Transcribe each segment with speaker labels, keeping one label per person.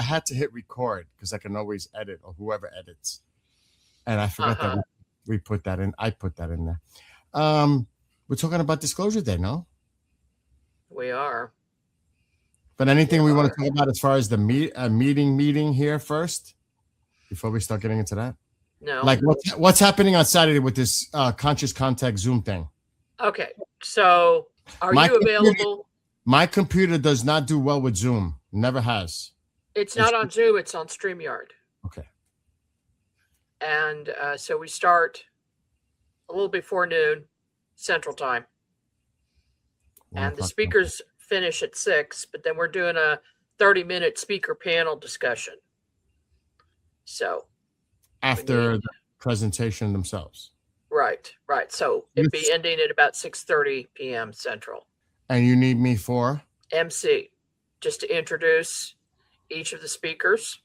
Speaker 1: had to hit record because I can always edit, or whoever edits. And I forgot that we put that in. I put that in there. We're talking about Disclosure Day, no?
Speaker 2: We are.
Speaker 1: But anything we want to talk about as far as the meeting here first, before we start getting into that?
Speaker 2: No.
Speaker 1: Like what's happening on Saturday with this conscious contact Zoom thing?
Speaker 2: Okay, so are you available?
Speaker 1: My computer does not do well with Zoom. Never has.
Speaker 2: It's not on Zoom. It's on StreamYard.
Speaker 1: Okay.
Speaker 2: And so we start a little before noon Central Time. And the speakers finish at 6, but then we're doing a 30-minute speaker panel discussion. So
Speaker 1: after the presentation themselves.
Speaker 2: Right. So it'd be ending at about 6:30 p.m. Central.
Speaker 1: And you need me for?
Speaker 2: MC, just to introduce each of the speakers,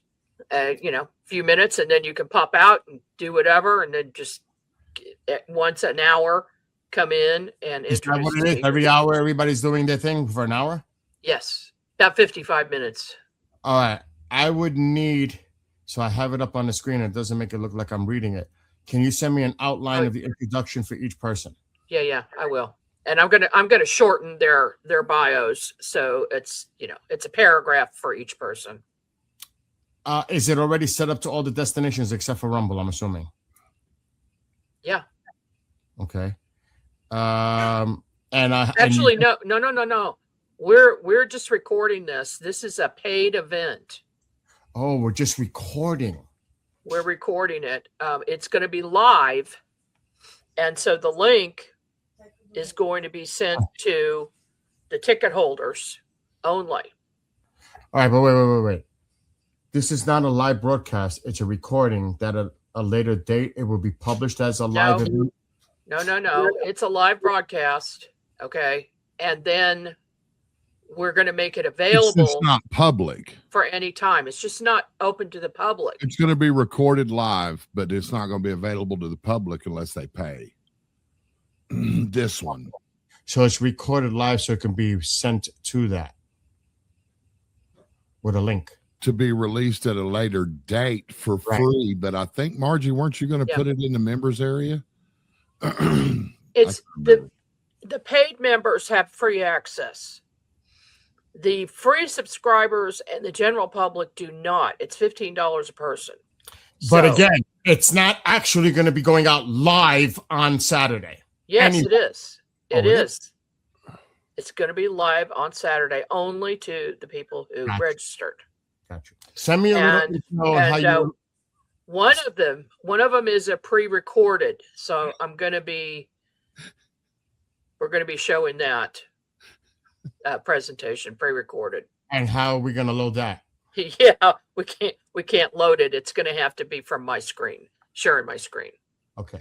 Speaker 2: a few minutes, and then you can pop out and do whatever, and then just once an hour come in and introduce. Is that what it is?
Speaker 1: Every hour, everybody's doing their thing for an hour?
Speaker 2: Yes, about 55 minutes.
Speaker 1: All right. I would need, so I have it up on the screen. It doesn't make it look like I'm reading it. Can you send me an outline of the introduction for each person?
Speaker 2: Yeah, I will. And I'm gonna shorten their bios, so it's a paragraph for each person.
Speaker 1: Is it already set up to all the destinations except for Rumble? I'm assuming.
Speaker 2: Yeah.
Speaker 1: Okay. No.
Speaker 2: We're just recording this. This is a paid event.
Speaker 1: Oh, we're just recording.
Speaker 2: We're recording it. It's going to be live, and so the link is going to be sent to the ticket holders only.
Speaker 1: All right, but wait. This is not a live broadcast. It's a recording that at a later date it will be published as a live event.
Speaker 2: No. It's a live broadcast. Okay. And then we're going to make it available.
Speaker 3: It's not public
Speaker 2: for any time. It's just not open to the public.
Speaker 3: It's going to be recorded live, but it's not going to be available to the public unless they pay. This one.
Speaker 1: So it's recorded live, so it can be sent to that with a link
Speaker 3: to be released at a later date for free. But I think, Margie, weren't you going to put it in the members area?
Speaker 2: It's the paid members have free access. The free subscribers and the general public do not. It's $15 a person.
Speaker 1: But again, it's not actually going to be going out live on Saturday.
Speaker 2: Yes, it is. It is. It's going to be live on Saturday only to the people who registered.
Speaker 1: Gotcha. Send me a little info on how you.
Speaker 2: One of them is a pre-recorded, so we're going to be showing that presentation pre-recorded.
Speaker 1: And how are we going to load that?
Speaker 2: Yeah, we can't load it. It's going to have to be from my screen, sharing my screen.
Speaker 1: Okay.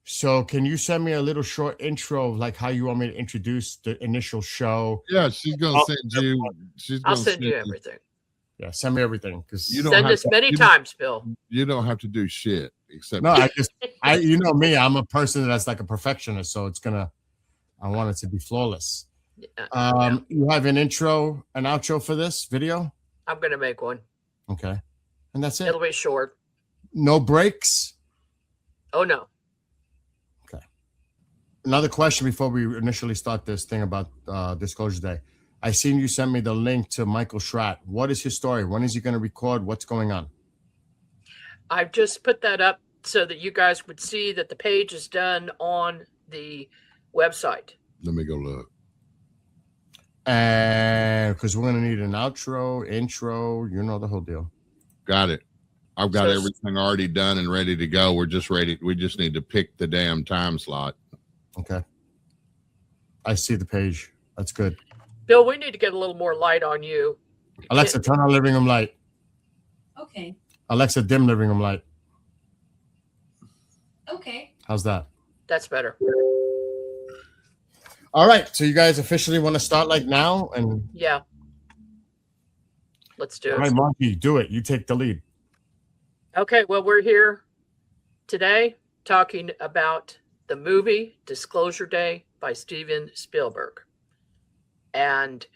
Speaker 1: So can you send me a little short intro of like how you want me to introduce the initial show?
Speaker 3: Yeah, she's going to send you.
Speaker 2: I'll send you everything.
Speaker 1: Yeah, send me everything because
Speaker 2: you don't send us many times, Bill.
Speaker 3: You don't have to do shit except.
Speaker 1: No, you know me. I'm a person that's like a perfectionist, so I want it to be flawless. Yeah. You have an intro, an outro for this video?
Speaker 2: I'm gonna make one.
Speaker 1: Okay, and that's it.
Speaker 2: It'll be short.
Speaker 1: No breaks.
Speaker 2: Oh no.
Speaker 1: Okay. Another question before we initially start this thing about Disclosure Day. I seen you sent me the link to Michael Schratt. What is his story? When is he going to record? What's going on?
Speaker 2: I've just put that up so that you guys would see that the page is done on the website.
Speaker 3: Let me go look.
Speaker 1: And because we're going to need an outro, intro, the whole deal.
Speaker 3: Got it. I've got everything already done and ready to go. We're just ready. We just need to pick the damn time slot.
Speaker 1: Okay. I see the page. That's good.
Speaker 2: Bill, we need to get a little more light on you.
Speaker 1: Alexa, turn on living room light.
Speaker 4: Okay.
Speaker 1: Alexa, dim living room light.
Speaker 4: Okay.
Speaker 1: How's that?
Speaker 2: That's better.
Speaker 1: All right. So you guys officially want to start like now? And
Speaker 2: yeah. Let's do it.
Speaker 1: All right, Marky, do it. You take the lead.
Speaker 2: Okay. Well, we're here today talking about the movie Disclosure Day by Steven Spielberg. And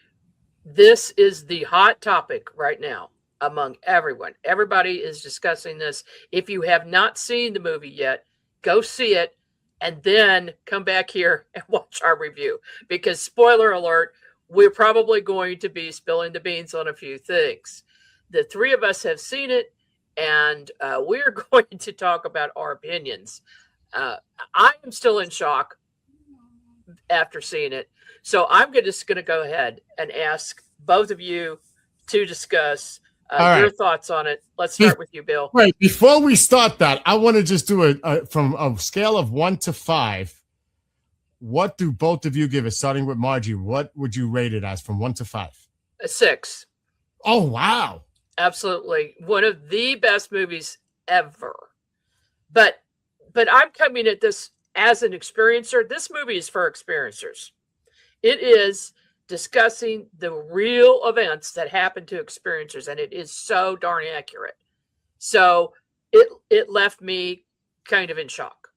Speaker 2: this is the hot topic right now. among everyone. Everybody is discussing this. If you have not seen the movie yet, go see it and then come back here and watch our review. Because spoiler alert, we're probably going to be spilling the beans on a few things. The three of us have seen it, and we're going to talk about our opinions. I am still in shock after seeing it. So I'm just going to go ahead and ask both of you to discuss your thoughts on it. Let's start with you, Bill.
Speaker 1: Wait, before we start that, I want to just do from a scale of 1 to 5. What do both of you give it? Starting with Margie, what would you rate it as from 1 to 5?
Speaker 2: A 6.
Speaker 1: Oh, wow.
Speaker 2: Absolutely. One of the best movies ever. But I'm coming at this as an experiencer. This movie is for experiencers. It is discussing the real events that happen to experiencers, and it is so darn accurate. So it left me kind of in shock.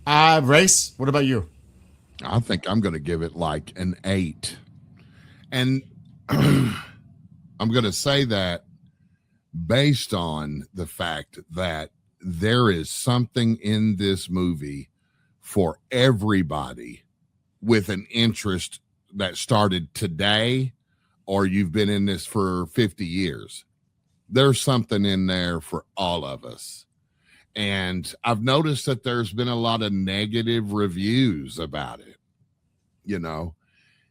Speaker 1: Race, what about you?
Speaker 3: I think I'm going to give it like an 8. And I'm going to say that based on the fact that there is something in this movie for everybody with an interest that started today or you've been in this for 50 years. There's something in there for all of us. And I've noticed that there's been a lot of negative reviews about it, you know,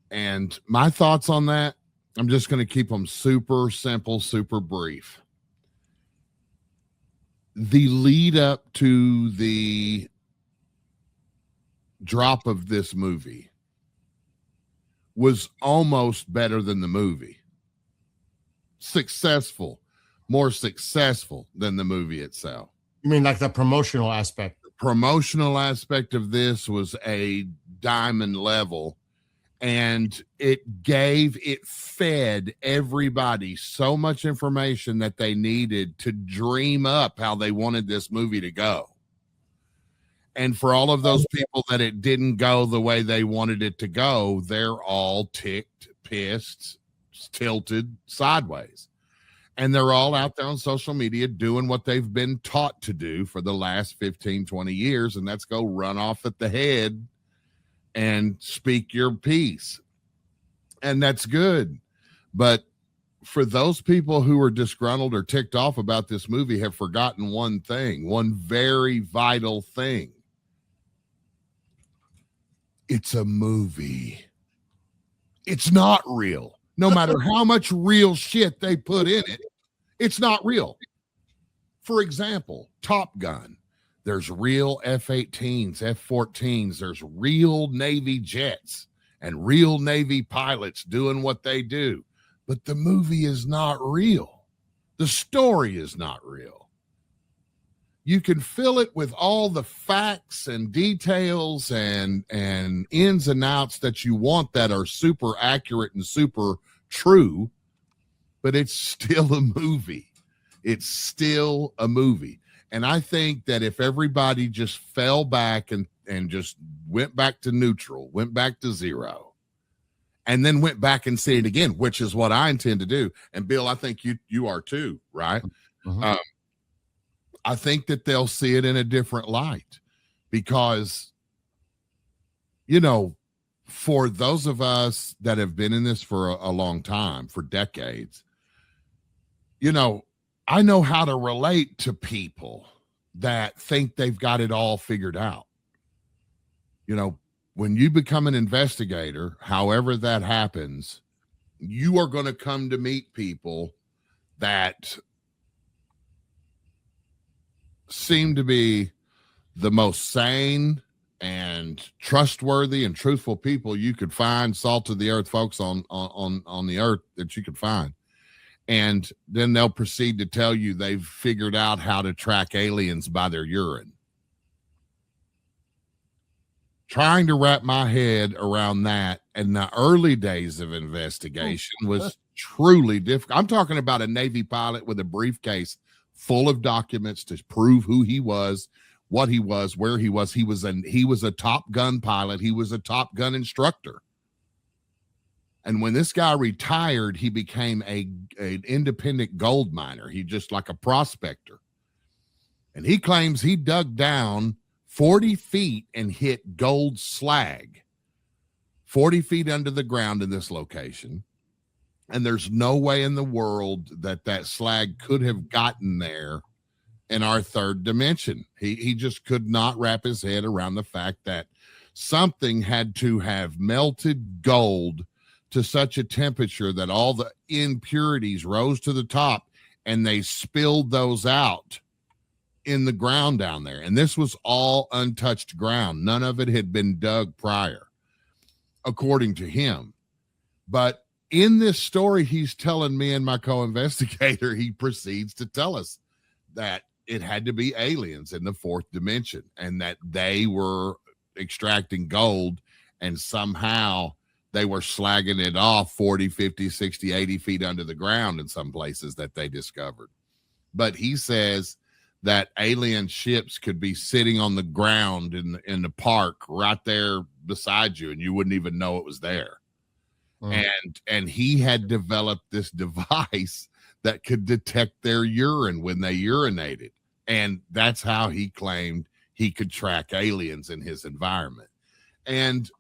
Speaker 3: and my thoughts on that, I'm just going to keep them super simple, super brief. The lead up to the drop of this movie was almost better than the movie. More successful than the movie itself.
Speaker 1: You mean like the promotional aspect?
Speaker 3: The promotional aspect of this was a diamond level, and it fed everybody so much information that they needed to dream up how they wanted this movie to go. And for all of those people that it didn't go the way they wanted it to go, they're all ticked, pissed, tilted sideways. And they're all out there on social media doing what they've been taught to do for the last 15, 20 years. And that's go run off at the head and speak your piece. And that's good. But for those people who are disgruntled or ticked off about this movie have forgotten one thing, one very vital thing. It's a movie. It's not real. No matter how much real shit they put in it, it's not real. For example, Top Gun. There's real F-18s, F-14s. There's real Navy jets and real Navy pilots doing what they do. But the movie is not real. The story is not real. You can fill it with all the facts and details and ins and outs that you want that are super accurate and super true, but it's still a movie. It's still a movie. And I think that if everybody just fell back and just went back to neutral, went back to zero, and then went back and see it again, which is what I intend to do. And Bill, I think you are too, right?
Speaker 1: Mm-hmm.
Speaker 3: I think that they'll see it in a different light because, you know, for those of us that have been in this for a long time, for decades, you know, I know how to relate to people that think they've got it all figured out. You know, when you become an investigator, however that happens, you are going to come to meet people that seem to be the most sane and trustworthy and truthful people you could find, salt of the earth folks on the earth that you could find. And then they'll proceed to tell you they've figured out how to track aliens by their urine. Trying to wrap my head around that in the early days of investigation was truly difficult. I'm talking about a Navy pilot with a briefcase full of documents to prove who he was, what he was, where he was. He was a Top Gun pilot. He was a Top Gun instructor. And when this guy retired, he became an independent gold miner. He just like a prospector. And he claims he dug down 40 feet and hit gold slag 40 feet under the ground in this location. And there's no way in the world that slag could have gotten there in our third dimension. He just could not wrap his head around the fact that something had to have melted gold to such a temperature that all the impurities rose to the top and they spilled those out in the ground down there. And this was all untouched ground. None of it had been dug prior, according to him. But in this story, he's telling me and my co-investigator, he proceeds to tell us that it had to be aliens in the fourth dimension and that they were extracting gold and somehow they were slagging it off 40, 50, 60, 80 feet under the ground in some places that they discovered. But he says that alien ships could be sitting on the ground in the park right there beside you and you wouldn't even know it was there. And he had developed this device that could detect their urine when they urinated. And that's how he claimed he could track aliens in his environment. And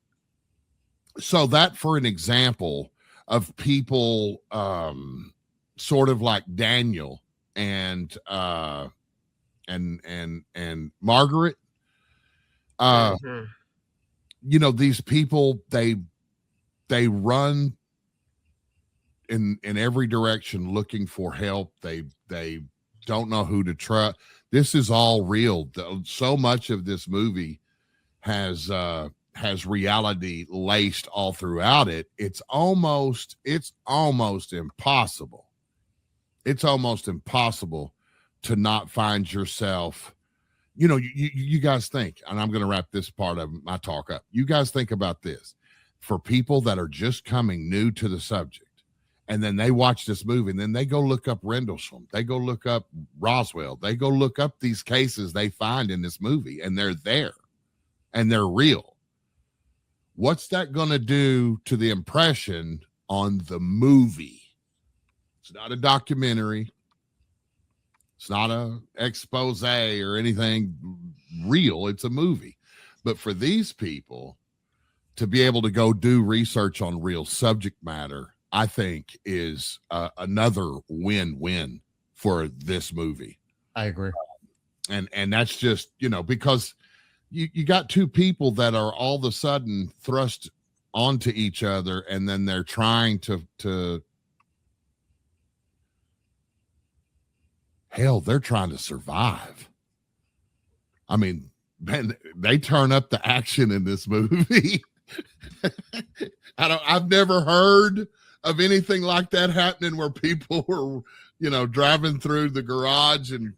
Speaker 3: so that, for an example of people sort of like Daniel and Margaret, you know, these people, they run in every direction looking for help. They don't know who to trust. This is all real. So much of this movie has reality laced all throughout it. It's almost impossible. It's almost impossible to not find yourself. You know, you guys think, and I'm going to wrap this part of my talk up. You guys think about this. For people that are just coming new to the subject, and then they watch this movie, and then they go look up Rendlesham, they go look up Roswell, they go look up these cases they find in this movie, and they're there, and they're real. What's that going to do to the impression on the movie? It's not a documentary. It's not a expose or anything real. It's a movie. But for these people to be able to go do research on real subject matter, I think is another win-win for this movie.
Speaker 1: I agree.
Speaker 3: And that's just, you know, because you got two people that are all of a sudden thrust onto each other, and then they're trying to hell, they're trying to survive. I mean, man, they turn up the action in this movie. I've never heard of anything like that happening where people were, you know, driving through the garage and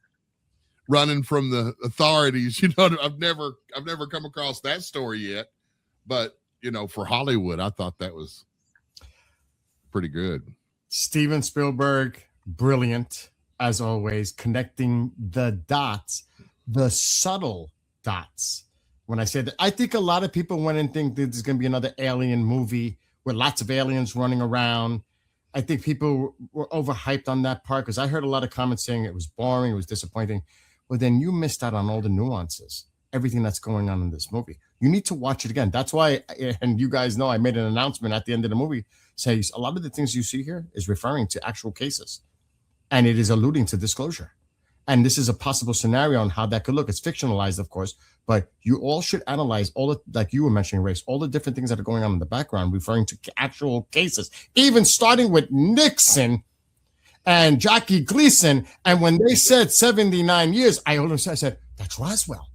Speaker 3: running from the authorities. You know, I've never come across that story yet. But, you know, for Hollywood, I thought that was pretty good.
Speaker 1: Steven Spielberg, brilliant as always, connecting the dots, the subtle dots. When I said that, I think a lot of people went and think that there's going to be another alien movie with lots of aliens running around. I think people were overhyped on that part because I heard a lot of comments saying it was boring, it was disappointing. Well, then you missed out on all the nuances, everything that's going on in this movie. You need to watch it again. That's why, and you guys know, I made an announcement at the end of the movie saying a lot of the things you see here is referring to actual cases, and it is alluding to disclosure. And this is a possible scenario on how that could look. It's fictionalized, of course, but you all should analyze all the, like you were mentioning, Race, all the different things that are going on in the background, referring to actual cases, even starting with Nixon and Jackie Gleason. And when they said 79 years, I said, that's Roswell.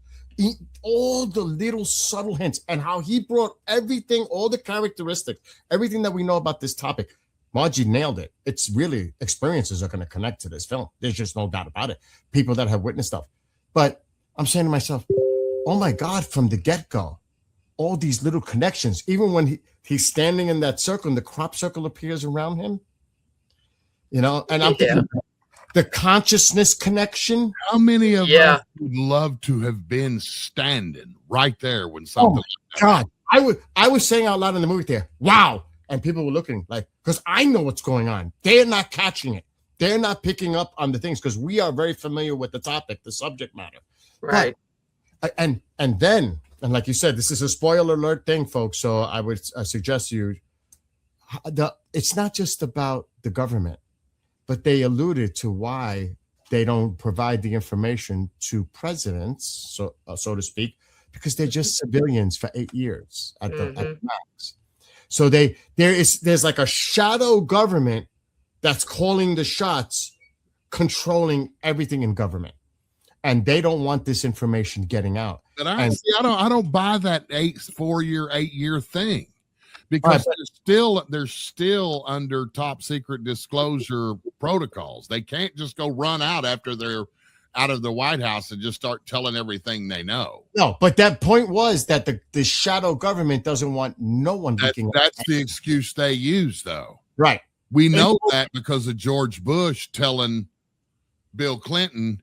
Speaker 1: All the little subtle hints and how he brought everything, all the characteristics, everything that we know about this topic. Margie nailed it. It's really, experiences are going to connect to this film. There's just no doubt about it. People that have witnessed stuff. But I'm saying to myself, oh my God, from the get-go, all these little connections, even when he's standing in that circle and the crop circle appears around him, you know, and I'm thinking the consciousness connection.
Speaker 3: How many of us would love to have been standing right there when something like that
Speaker 1: God, I was saying out loud in the movie there, wow, And people were looking like, because I know what's going on. They're not catching it. They're not picking up on the things because we are very familiar with the topic, the subject matter.
Speaker 2: Right.
Speaker 1: But, and then, and like you said, this is a spoiler alert thing, folks. So I would suggest you, it's not just about the government, but they alluded to why they don't provide the information to presidents, so to speak, because they're just civilians for 8 years at the max. So there's like a shadow government that's calling the shots, controlling everything in government, and they don't want this information getting out.
Speaker 3: But I don't buy that 8 year thing, because they're still under top secret disclosure protocols. They can't just go run out after they're out of the White House and just start telling everything they know.
Speaker 1: No, but that point was that the shadow government doesn't want no one looking.
Speaker 3: That's the excuse they use, though.
Speaker 1: Right.
Speaker 3: We know that because of George Bush telling Bill Clinton,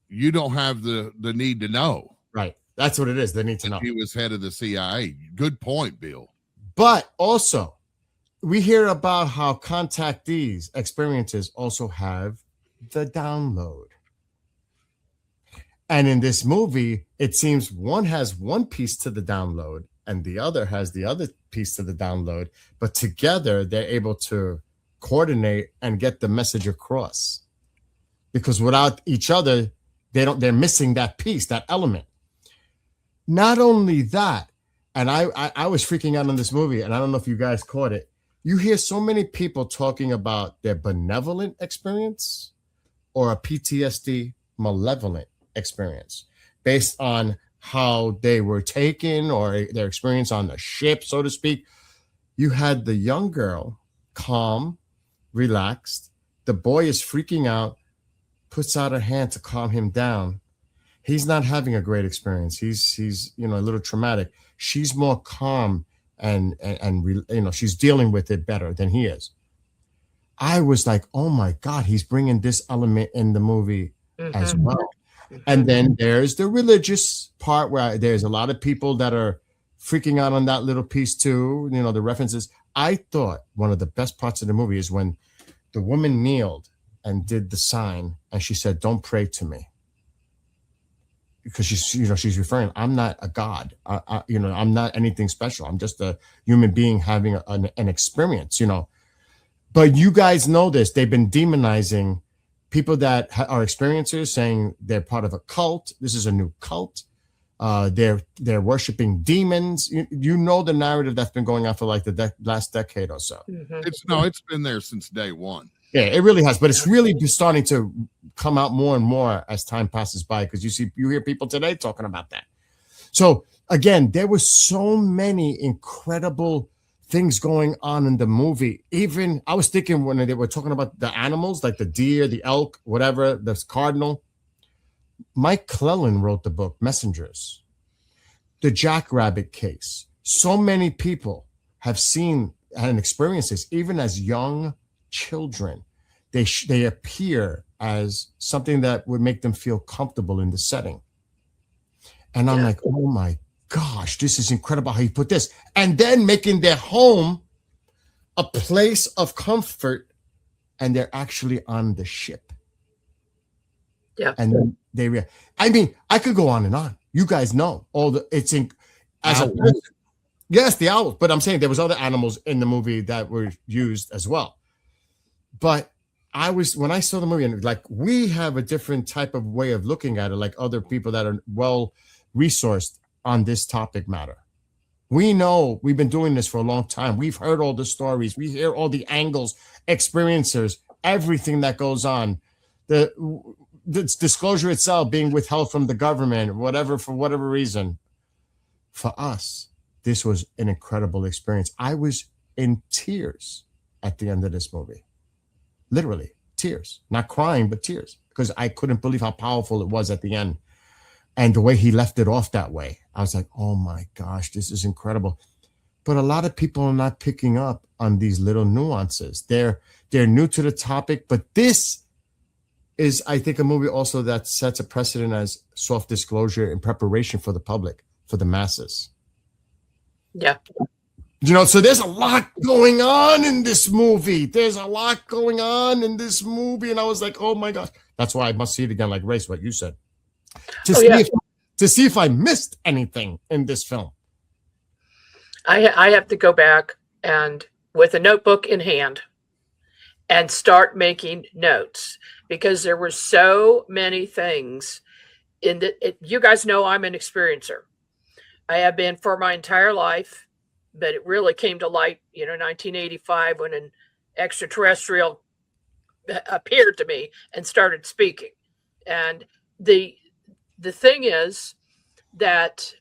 Speaker 3: you don't have the need to know.
Speaker 1: Right. That's what it is. They need to know.
Speaker 3: He was head of the CIA. Good point, Bill.
Speaker 1: But also, we hear about how contactees, experiences also have the download. And in this movie, it seems one has one piece to the download and the other has the other piece to the download. But together, they're able to coordinate and get the message across. Because without each other, they're missing that piece, that element. Not only that, and I was freaking out on this movie, and I don't know if you guys caught it. You hear so many people talking about their benevolent experience or a PTSD malevolent experience based on how they were taken or their experience on the ship, so to speak. You had the young girl, calm, relaxed. The boy is freaking out, puts out her hand to calm him down. He's not having a great experience. He's a little traumatic. She's more calm and she's dealing with it better than he is. I was like, oh my God, he's bringing this element in the movie as well. And then there's the religious part where there's a lot of people that are freaking out on that little piece too. The references. I thought one of the best parts of the movie is when the woman kneeled and did the sign and she said, "Don't pray to me." Because she's referring, I'm not a god. I'm not anything special. I'm just a human being having an experience, But you guys know this. They've been demonizing people that are experiencers, saying they're part of a cult. This is a new cult. They're worshiping demons. You know the narrative that's been going on for like the last decade or so.
Speaker 3: It's been there since day one.
Speaker 1: Yeah, it really has, but it's really starting to come out more and more as time passes by, because you hear people today talking about that. So again, there were so many incredible things going on in the movie. Even I was thinking when they were talking about the animals, like the deer, the elk, whatever, the cardinal. Mike Clellan wrote the book Messengers, the jackrabbit case. So many people have seen and experienced this, even as young children. They appear as something that would make them feel comfortable in the setting. And I'm like, oh my gosh, this is incredible how you put this. And then making their home a place of comfort, and they're actually on the ship.
Speaker 2: Yeah.
Speaker 1: And then I could go on and on. You guys know yes, the owls, but I'm saying there was other animals in the movie that were used as well. But when I saw the movie, and like we have a different type of way of looking at it, like other people that are well resourced on this topic matter. We know we've been doing this for a long time. We've heard all the stories. We hear all the angles, experiencers, everything that goes on. The disclosure itself being withheld from the government, for whatever reason. For us, this was an incredible experience. I was in tears at the end of this movie. Literally tears, not crying, but tears, because I couldn't believe how powerful it was at the end. And the way he left it off that way, I was like, oh my gosh, this is incredible. But a lot of people are not picking up on these little nuances. They're new to the topic, but this is, I think, a movie also that sets a precedent as soft disclosure in preparation for the public, for the masses.
Speaker 2: Yeah.
Speaker 1: You know, so there's a lot going on in this movie. There's a lot going on in this movie. And I was like, oh my gosh. That's why I must see it again, like Race, what you said. To see if I missed anything in this film.
Speaker 2: I have to go back and with a notebook in hand and start making notes because there were so many things in the, you guys know I'm an experiencer. I have been for my entire life. But it really came to light, 1985 when an extraterrestrial appeared to me and started speaking. And the thing is that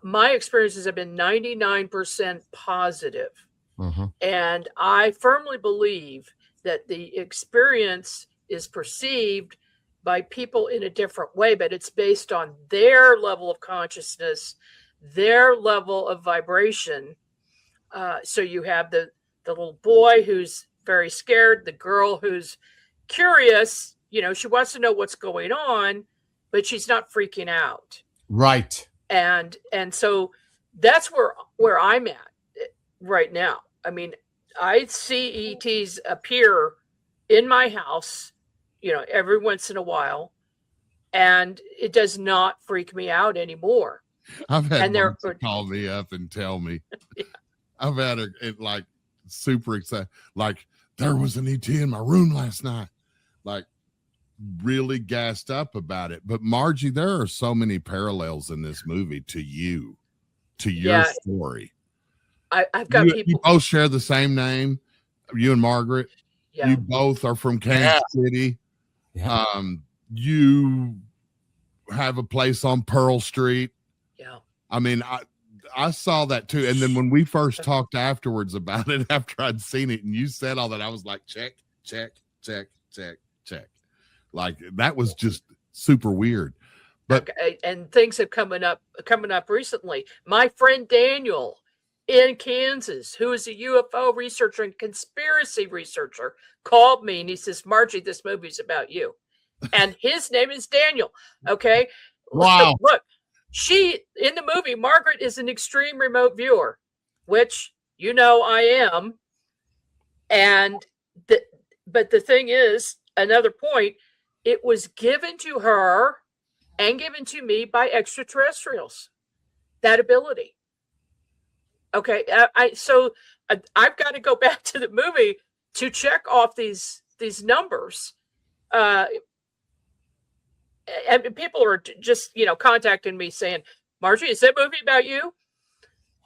Speaker 2: my experiences have been 99% positive.
Speaker 1: Mm-hmm.
Speaker 2: And I firmly believe that the experience is perceived by people in a different way, but it's based on their level of consciousness, their level of vibration. So you have the little boy who's very scared, the girl who's curious, she wants to know what's going on, but she's not freaking out.
Speaker 1: Right.
Speaker 2: And so that's where I'm at right now. I mean, I see ETs appear in my house, every once in a while, and it does not freak me out anymore.
Speaker 3: I've had ones that call me up and tell me. Yeah. I've had it like super excited. Like there was an ET in my room last night. Like really gassed up about it. But Margie, there are so many parallels in this movie to you, to your story.
Speaker 2: I've got people.
Speaker 3: You both share the same name. You and Margaret. Yeah. You both are from Kansas City. Yeah. You have a place on Pearl Street.
Speaker 2: Yeah.
Speaker 3: I mean, I saw that too. And then when we first talked afterwards about it, after I'd seen it and you said all that, I was like, check. Like that was just super weird. But
Speaker 2: and things have coming up recently. My friend Daniel in Kansas, who is a UFO researcher and conspiracy researcher, called me and he says, Margie, this movie's about you. And his name is Daniel. Okay.
Speaker 1: Wow.
Speaker 2: Look. She, in the movie, Margaret is an extreme remote viewer, which I am. And but the thing is, another point, it was given to her and given to me by extraterrestrials, that ability. Okay, I've got to go back to the movie to check off these numbers. And people are just, contacting me saying, Margie, is that movie about you?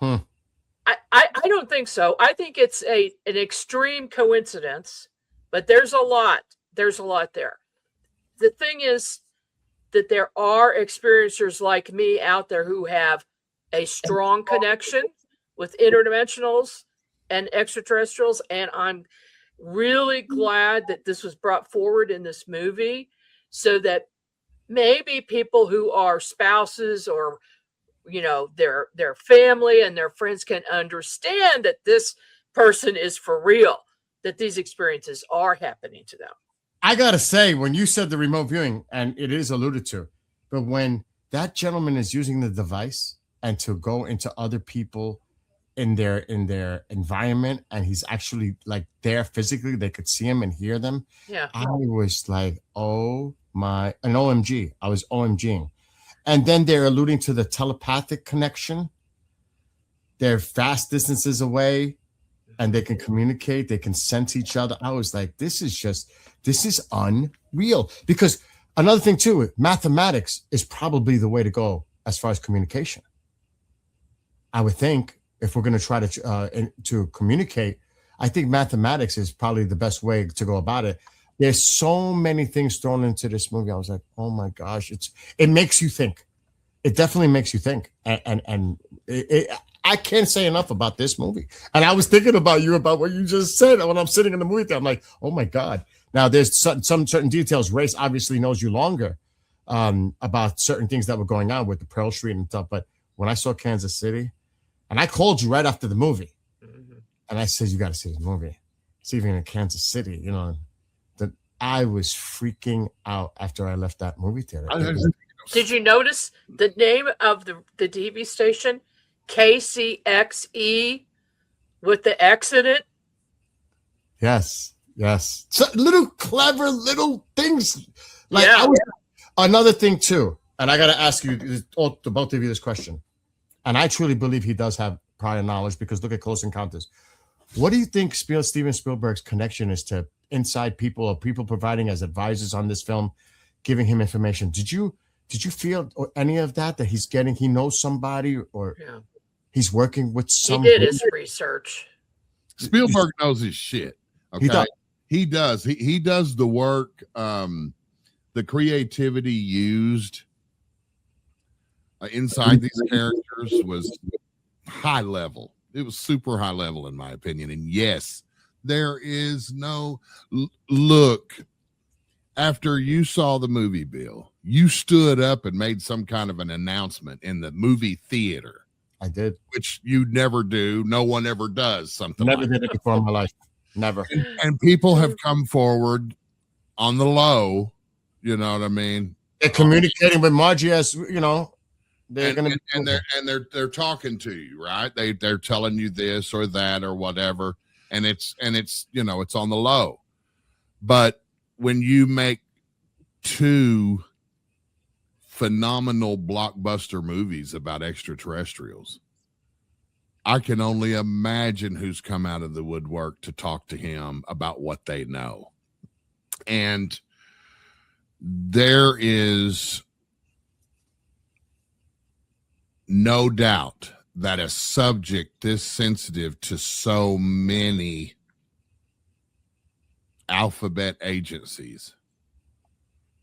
Speaker 2: I don't think so. I think it's an extreme coincidence, but there's a lot there. The thing is that there are experiencers like me out there who have a strong connection with interdimensionals and extraterrestrials. And I'm really glad that this was brought forward in this movie so that maybe people who are spouses or, their family and their friends can understand that this person is for real, that these experiences are happening to them.
Speaker 1: I got to say, when you said the remote viewing, and it is alluded to, but when that gentleman is using the device and to go into other people in their environment, and he's actually like there physically, they could see him and hear them.
Speaker 2: Yeah.
Speaker 1: I was like, an OMG. I was OMGing. And then they're alluding to the telepathic connection. They're vast distances away and they can communicate. They can sense each other. I was like, this is unreal. Because another thing too, mathematics is probably the way to go as far as communication. I would think if we're going to try to communicate, I think mathematics is probably the best way to go about it. There's so many things thrown into this movie. I was like, oh my gosh, it makes you think. It definitely makes you think. And I can't say enough about this movie. And I was thinking about what you just said when I'm sitting in the movie theater. I'm like, oh my God. Now there's some certain details. Race obviously knows you longer about certain things that were going on with the Pearl Street and stuff. But when I saw Kansas City, and I called you right after the movie, and I said, you got to see this movie. It's even in Kansas City, that I was freaking out after I left that movie theater.
Speaker 2: Did you notice the name of the TV station? KCXE with the X in it.
Speaker 1: Yes. So little clever little things. Like
Speaker 2: Yeah.
Speaker 1: Another thing too, and I got to ask you, to both of you, this question. And I truly believe he does have prior knowledge, because look at Close Encounters. What do you think Steven Spielberg's connection is to inside people, or people providing as advisors on this film, giving him information? Did you feel any of that he knows somebody, or he's working with some?
Speaker 2: He did his research.
Speaker 3: Spielberg knows his shit. Okay, he does. He does the work. The creativity used inside these characters was high level. It was super high level, in my opinion. And yes, there is no look. After you saw the movie, Bill, you stood up and made some kind of an announcement in the movie theater.
Speaker 1: I did,
Speaker 3: which you never do. No one ever does something.
Speaker 1: Never
Speaker 3: like
Speaker 1: did
Speaker 3: that.
Speaker 1: it before in my life. Never.
Speaker 3: And people have come forward on the low. You know what I mean?
Speaker 1: They're communicating with Margie, as you know. They're
Speaker 3: they're talking to you, right? They're telling you this or that or whatever, and it's it's on the low. But when you make two phenomenal blockbuster movies about extraterrestrials, I can only imagine who's come out of the woodwork to talk to him about what they know. And there is no doubt that a subject this sensitive to so many alphabet agencies,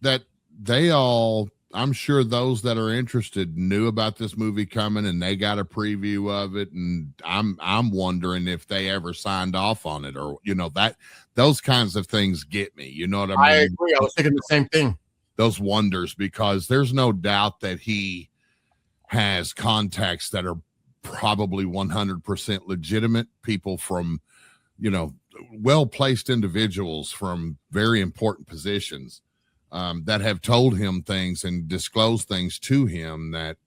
Speaker 3: that they all, I'm sure those that are interested knew about this movie coming, and they got a preview of it, and I'm wondering if they ever signed off on it, or that those kinds of things get me. You know what I mean?
Speaker 1: I agree. I was thinking the same thing.
Speaker 3: Those wonders, because there's no doubt that he has contacts that are probably 100% legitimate, people from well-placed individuals from very important positions that have told him things and disclosed things to him that,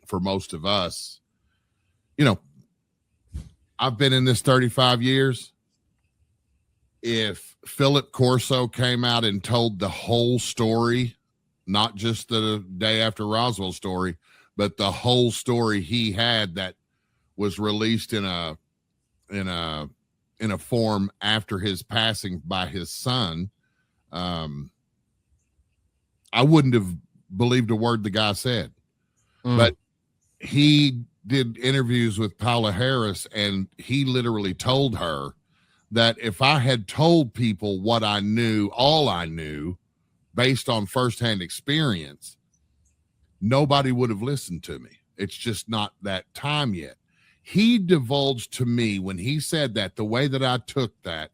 Speaker 3: for most of us, I've been in this 35 years. If Philip Corso came out and told the whole story, not just the day after Roswell story, but the whole story he had that was released in a form after his passing by his son, I wouldn't have believed a word the guy said. But he did interviews with Paula Harris, and he literally told her that if I had told people what I knew, all I knew, based on firsthand experience, nobody would have listened to me. It's just not that time yet. He divulged to me when he said that, the way that I took that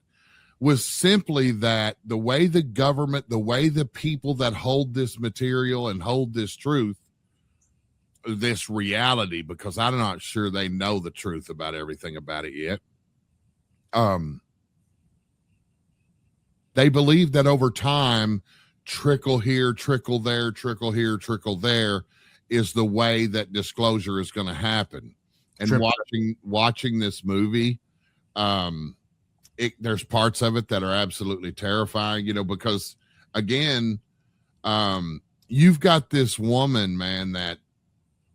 Speaker 3: was simply that the way the government, the way the people that hold this material and hold this truth, this reality, because I'm not sure they know the truth about everything about it yet. They believe that over time, trickle here, trickle there, trickle here, trickle there is the way that disclosure is going to happen. And watching this movie, there's parts of it that are absolutely terrifying, because again, you've got this woman, man, that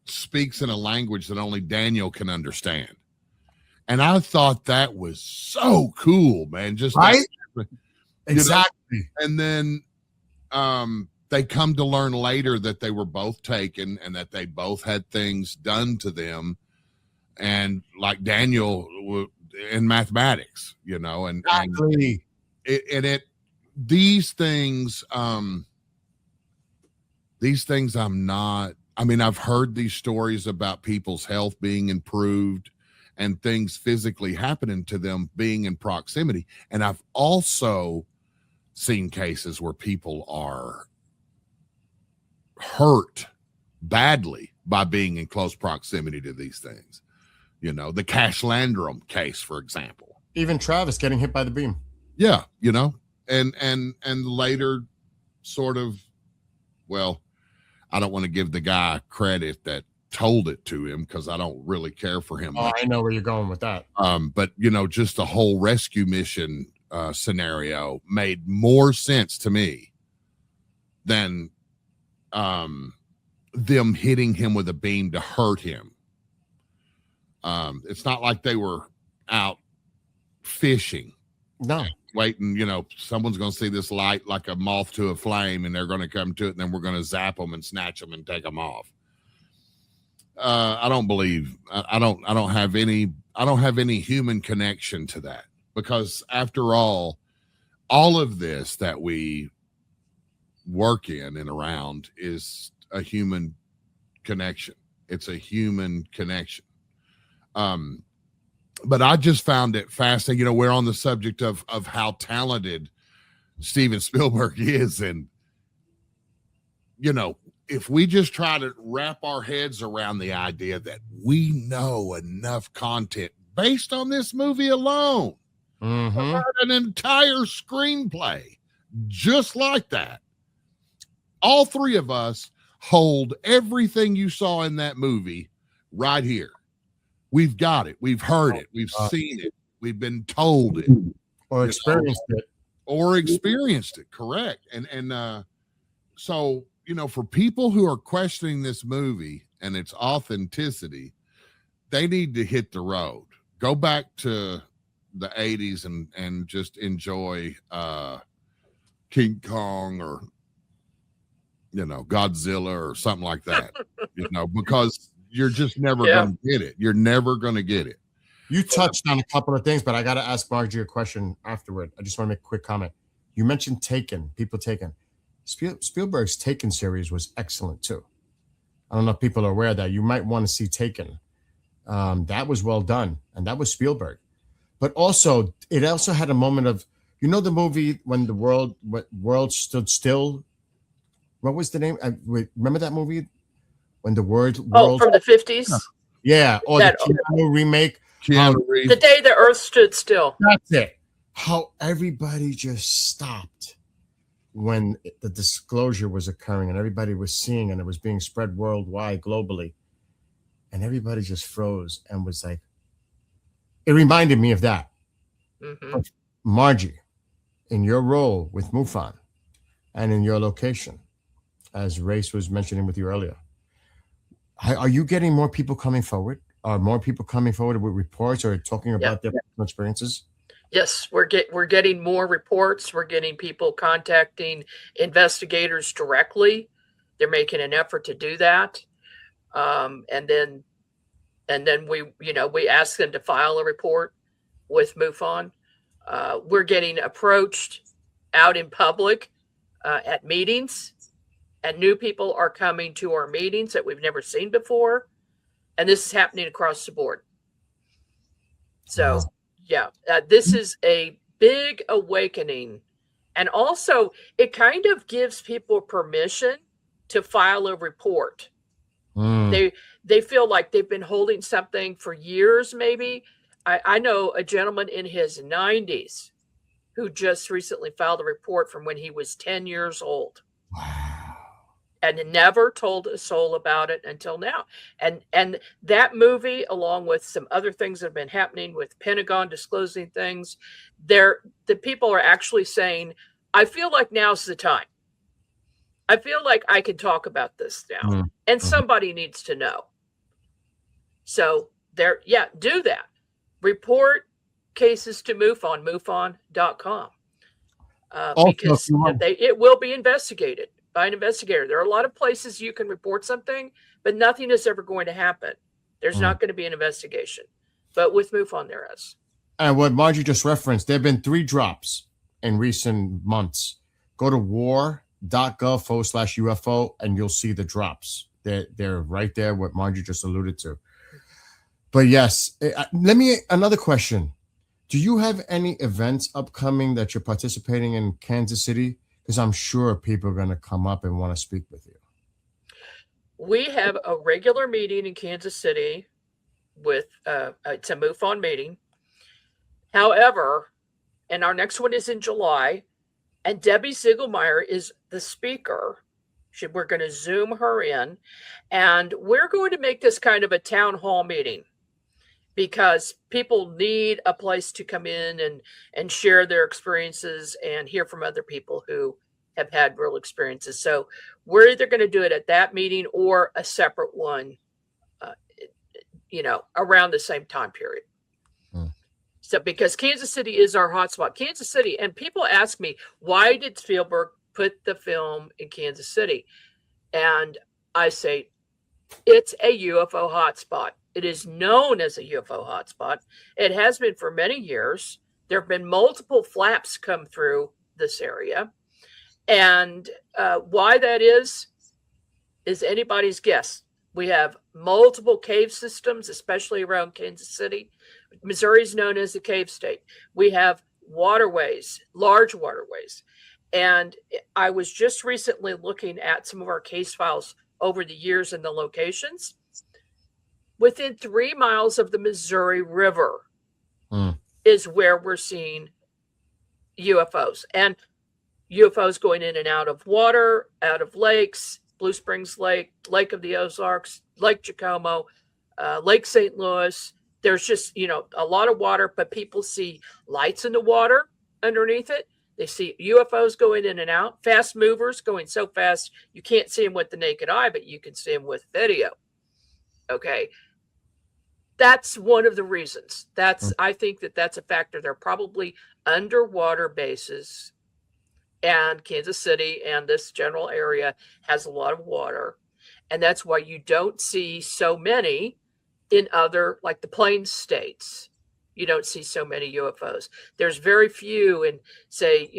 Speaker 3: speaks in a language that only Daniel can understand. And I thought that was so cool, man. Just
Speaker 1: right. Exactly.
Speaker 3: And then they come to learn later that they were both taken and that they both had things done to them. And like Daniel in mathematics, and
Speaker 1: exactly.
Speaker 3: These things I've heard these stories about people's health being improved and things physically happening to them being in proximity. And I've also seen cases where people are hurt badly by being in close proximity to these things. The Cash Landrum case, for example.
Speaker 1: Even Travis getting hit by the beam.
Speaker 3: Yeah, and later sort of, well, I don't want to give the guy credit that told it to him because I don't really care for him
Speaker 1: Oh,
Speaker 3: much.
Speaker 1: I know where you're going with that.
Speaker 3: But just the whole rescue mission scenario made more sense to me than them hitting him with a beam to hurt him. It's not like they were out fishing,
Speaker 1: No.
Speaker 3: waiting, someone's going to see this light like a moth to a flame and they're going to come to it, and then we're going to zap them and snatch them and take them off. I don't have any human connection to that, because after all of this that we work in and around is a human connection. It's a human connection. But I just found it fascinating. We're on the subject of how talented Steven Spielberg is. And, if we just try to wrap our heads around the idea that we know enough content based on this movie alone, about an entire screenplay, just like that, all three of us hold everything you saw in that movie right here. We've got it. We've heard it. We've seen it. We've been told it.
Speaker 1: Or experienced it.
Speaker 3: Or experienced it. Correct. And so, for people who are questioning this movie and its authenticity, they need to hit the road. Go back to the 80s and just enjoy King Kong or Godzilla or something like that. Because you're just never going to get it. You're never going to get it.
Speaker 1: You touched on a couple of things, but I got to ask Margie a question afterward. I just want to make a quick comment. You mentioned Taken, people Taken. Spielberg's Taken series was excellent too. I don't know if people are aware of that. You might want to see Taken. That was well done, and that was Spielberg. But also, it also had a moment of, the movie when the world stood still. What was the name? Remember that movie? When the world
Speaker 2: from the 50s.
Speaker 1: Yeah, or the Keanu remake.
Speaker 2: The Day the Earth Stood Still.
Speaker 1: That's it. How everybody just stopped when the disclosure was occurring and everybody was seeing, and it was being spread worldwide, globally, and everybody just froze and was like, it reminded me of that.
Speaker 2: Mm-hmm.
Speaker 1: Margie, in your role with MUFON and in your location, as Race was mentioning with you earlier, are you getting more people coming forward? Are more people coming forward with reports or talking about their personal experiences?
Speaker 2: Yes, we're getting more reports. We're getting people contacting investigators directly. They're making an effort to do that, and then we ask them to file a report with MUFON. We're getting approached out in public at meetings. And new people are coming to our meetings that we've never seen before. And this is happening across the board. So, this is a big awakening. And also, it kind of gives people permission to file a report. They feel like they've been holding something for years, maybe. I know a gentleman in his 90s who just recently filed a report from when he was 10 years old.
Speaker 1: Wow.
Speaker 2: And never told a soul about it until now. And that movie, along with some other things that have been happening with Pentagon disclosing things, the people are actually saying, I feel like now's the time. I feel like I can talk about this now. And somebody needs to know. So do that. Report cases to MUFON, MUFON.com. Because it will be investigated by an investigator. There are a lot of places you can report something, but nothing is ever going to happen. There's not going to be an investigation. But with MUFON, there is.
Speaker 1: And what Margie just referenced, there have been 3 drops in recent months. Go to war.gov/UFO and you'll see the drops. They're right there, what Margie just alluded to. But yes, another question. Do you have any events upcoming that you're participating in Kansas City? Because I'm sure people are going to come up and want to speak with you.
Speaker 2: We have a regular meeting in Kansas City with it's a MUFON meeting. However, and our next one is in July, and Debbie Ziegelmeyer is the speaker. We're going to Zoom her in, and we're going to make this kind of a town hall meeting because people need a place to come in and share their experiences and hear from other people who have had real experiences. So we're either going to do it at that meeting or a separate one, around the same time period. So because Kansas City is our hotspot, Kansas City, and people ask me, why did Spielberg put the film in Kansas City? And I say, it's a UFO hotspot. It is known as a UFO hotspot. It has been for many years. There have been multiple flaps come through this area. And why that is anybody's guess. We have multiple cave systems, especially around Kansas City. Missouri is known as the cave state. We have waterways, large waterways. And I was just recently looking at some of our case files over the years and the locations. Within 3 miles of the Missouri River is where we're seeing UFOs. And UFOs going in and out of water, out of lakes, Blue Springs Lake, Lake of the Ozarks, Lake Jacomo, Lake St. Louis. There's just, a lot of water, but people see lights in the water underneath it. They see UFOs going in and out, fast movers going so fast, you can't see them with the naked eye, but you can see them with video. Okay. That's one of the reasons. I think that's a factor. They're probably underwater bases, and Kansas City and this general area has a lot of water. And that's why you don't see so many in other, like the Plains states. You don't see so many UFOs. There's very few in, say,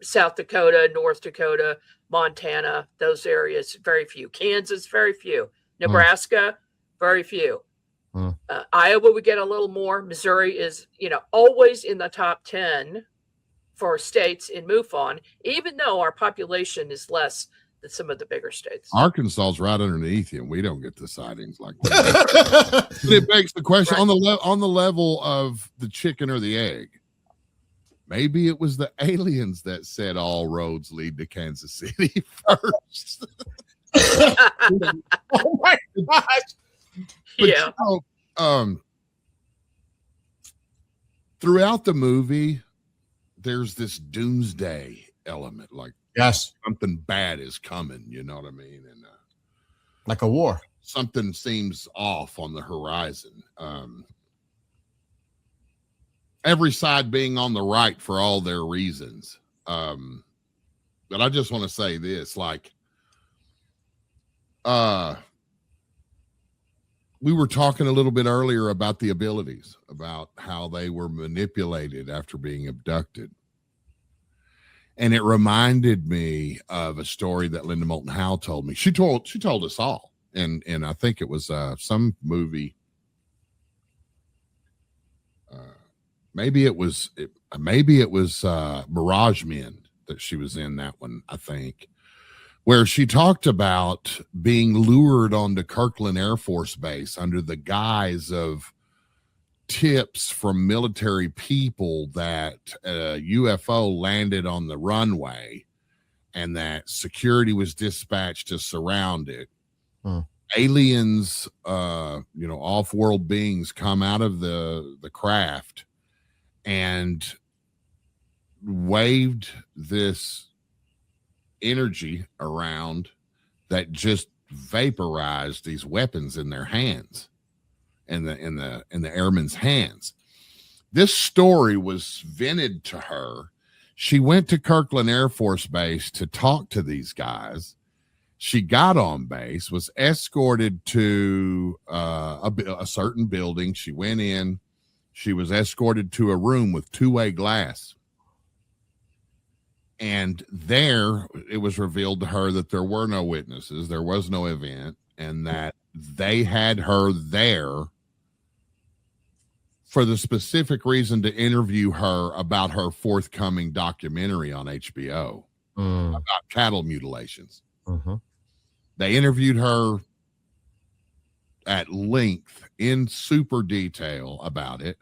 Speaker 2: South Dakota, North Dakota, Montana, those areas, very few. Kansas, very few. Nebraska, very few. Iowa, we get a little more. Missouri is, always in the top 10 for states in MUFON, even though our population is less than some of the bigger states.
Speaker 3: Arkansas is right underneath you, and we don't get the sightings like that. But it begs the question, right, on the level of the chicken or the egg. Maybe it was the aliens that said all roads lead to Kansas City first.
Speaker 1: Oh my gosh!
Speaker 3: But, throughout the movie, there's this doomsday element, like
Speaker 1: yes,
Speaker 3: something bad is coming. You know what I mean? And
Speaker 1: like a war.
Speaker 3: Something seems off on the horizon. Every side being on the right for all their reasons. But I just want to say this, like, we were talking a little bit earlier about the abilities, about how they were manipulated after being abducted. And it reminded me of a story that Linda Moulton Howe told me. She told us all. And I think it was some movie. Maybe it was Mirage Men that she was in, that one, I think, where she talked about being lured onto Kirkland Air Force Base under the guise of tips from military people that a UFO landed on the runway and that security was dispatched to surround it. Aliens, off-world beings come out of the craft and waved this energy around that just vaporized these weapons in their hands, in the airmen's hands. This story was vented to her. She went to Kirkland Air Force Base to talk to these guys. She got on base, was escorted to a certain building. She went in. She was escorted to a room with two-way glass. And there it was revealed to her that there were no witnesses, there was no event, and that they had her there for the specific reason to interview her about her forthcoming documentary on HBO about cattle mutilations. They interviewed her at length in super detail about it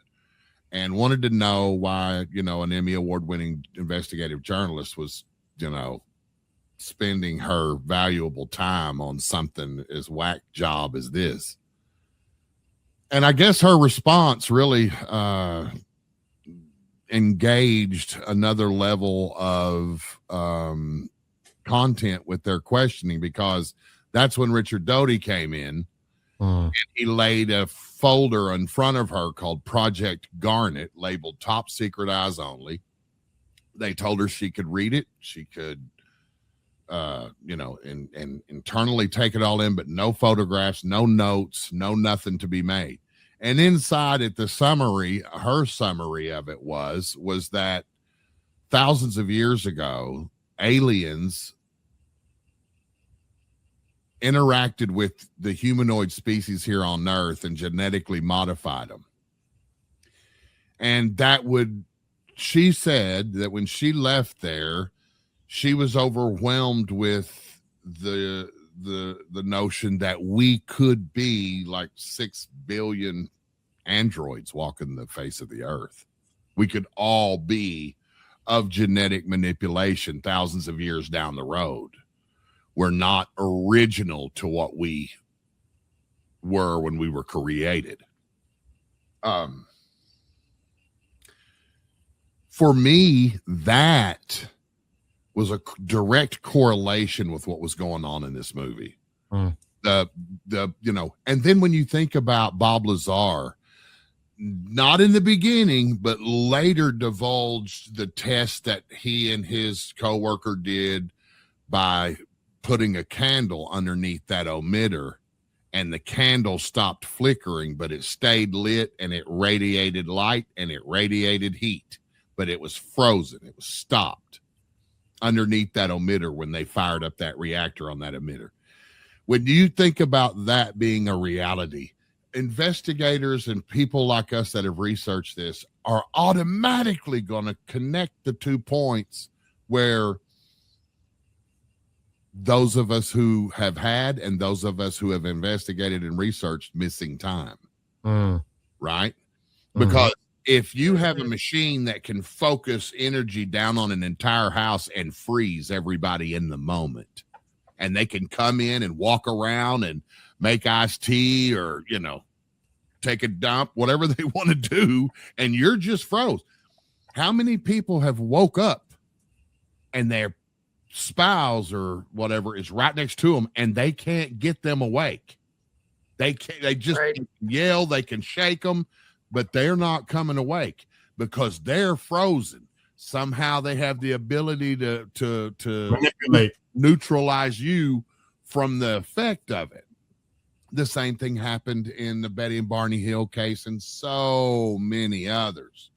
Speaker 3: and wanted to know why, an Emmy Award winning investigative journalist was, spending her valuable time on something as whack job as this. And I guess her response really engaged another level of content with their questioning, because that's when Richard Doty came in. And he laid a folder in front of her called Project Garnet, labeled Top Secret Eyes Only. They told her she could read it. She could, and internally take it all in, but no photographs, no notes, no nothing to be made. And inside it, the summary, her summary of it was that thousands of years ago, aliens interacted with the humanoid species here on Earth and genetically modified them. And she said that when she left there, she was overwhelmed with the notion that we could be like 6 billion androids walking the face of the earth. We could all be of genetic manipulation thousands of years down the road. We're not original to what we were when we were created. For me, that was a direct correlation with what was going on in this movie. And then when you think about Bob Lazar, not in the beginning, but later divulged the test that he and his coworker did by putting a candle underneath that emitter, and the candle stopped flickering, but it stayed lit, and it radiated light and it radiated heat, but it was frozen. It was stopped underneath that emitter when they fired up that reactor on that emitter. When you think about that being a reality, investigators and people like us that have researched this are automatically going to connect the 2 points where those of us who have had and those of us who have investigated and researched missing time. Right? Because if you have a machine that can focus energy down on an entire house and freeze everybody in the moment, and they can come in and walk around and make iced tea or, take a dump, whatever they want to do, and you're just froze. How many people have woke up and their spouse or whatever is right next to them and they can't get them awake? They just yell, they can shake them, but they're not coming awake because they're frozen. Somehow they have the ability to manipulate, neutralize you from the effect of it. The same thing happened in the Betty and Barney Hill case and so many others.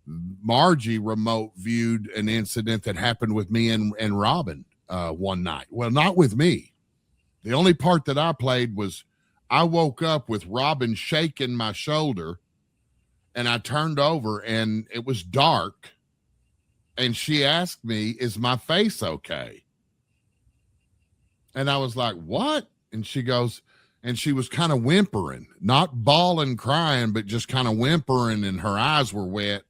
Speaker 3: Margie remote viewed an incident that happened with me and Robin one night. Well, not with me. The only part that I played was I woke up with Robin shaking my shoulder, and I turned over and it was dark, and she asked me, "Is my face okay?" And I was like, "What?" And she goes, and she was kind of whimpering, not bawling, crying, but just kind of whimpering, and her eyes were wet.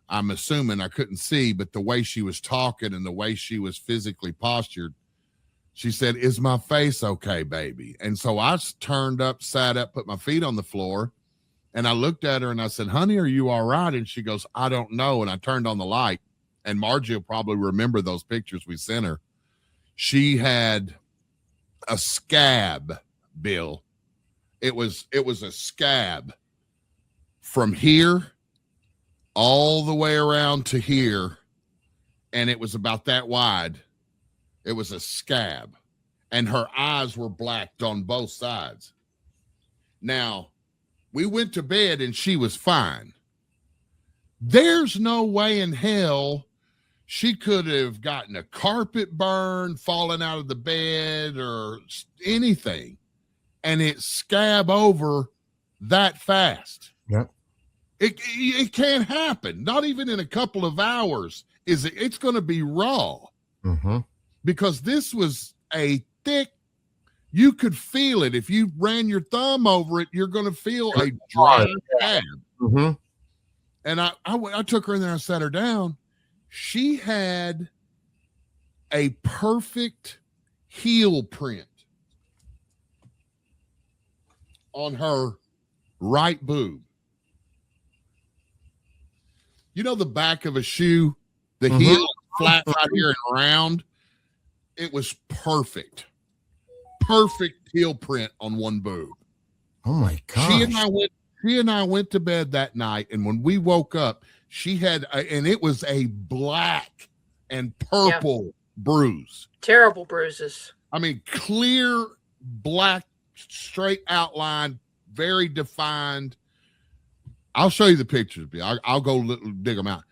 Speaker 3: I'm assuming, I couldn't see, but the way she was talking and the way she was physically postured, she said, "Is my face okay, baby?" And so I turned up, sat up, put my feet on the floor, and I looked at her and I said, "Honey, are you all right?" And she goes, "I don't know." And I turned on the light, and Margie will probably remember those pictures we sent her. She had a scab, Bill. It was a scab from here all the way around to here, and it was about that wide. It was a scab, and her eyes were blacked on both sides. Now, we went to bed and she was fine. There's no way in hell she could have gotten a carpet burn, fallen out of the bed, or anything, and it scab over that fast.
Speaker 1: Yep.
Speaker 3: It can't happen. Not even in a couple of hours. It's going to be raw. Because this was a thick, you could feel it. If you ran your thumb over it, you're going to feel a dry scab. And I took her in there and sat her down. She had a perfect heel print on her right boob. You know the back of a shoe, the heel flat right here and round. It was perfect. Perfect heel print on one boob.
Speaker 1: Oh my gosh.
Speaker 3: She and I went to bed that night, and when we woke up, she had and it was a black and purple bruise.
Speaker 2: Terrible bruises.
Speaker 3: I mean, clear black, straight outline, very defined. I'll show you the pictures. I'll go dig them out.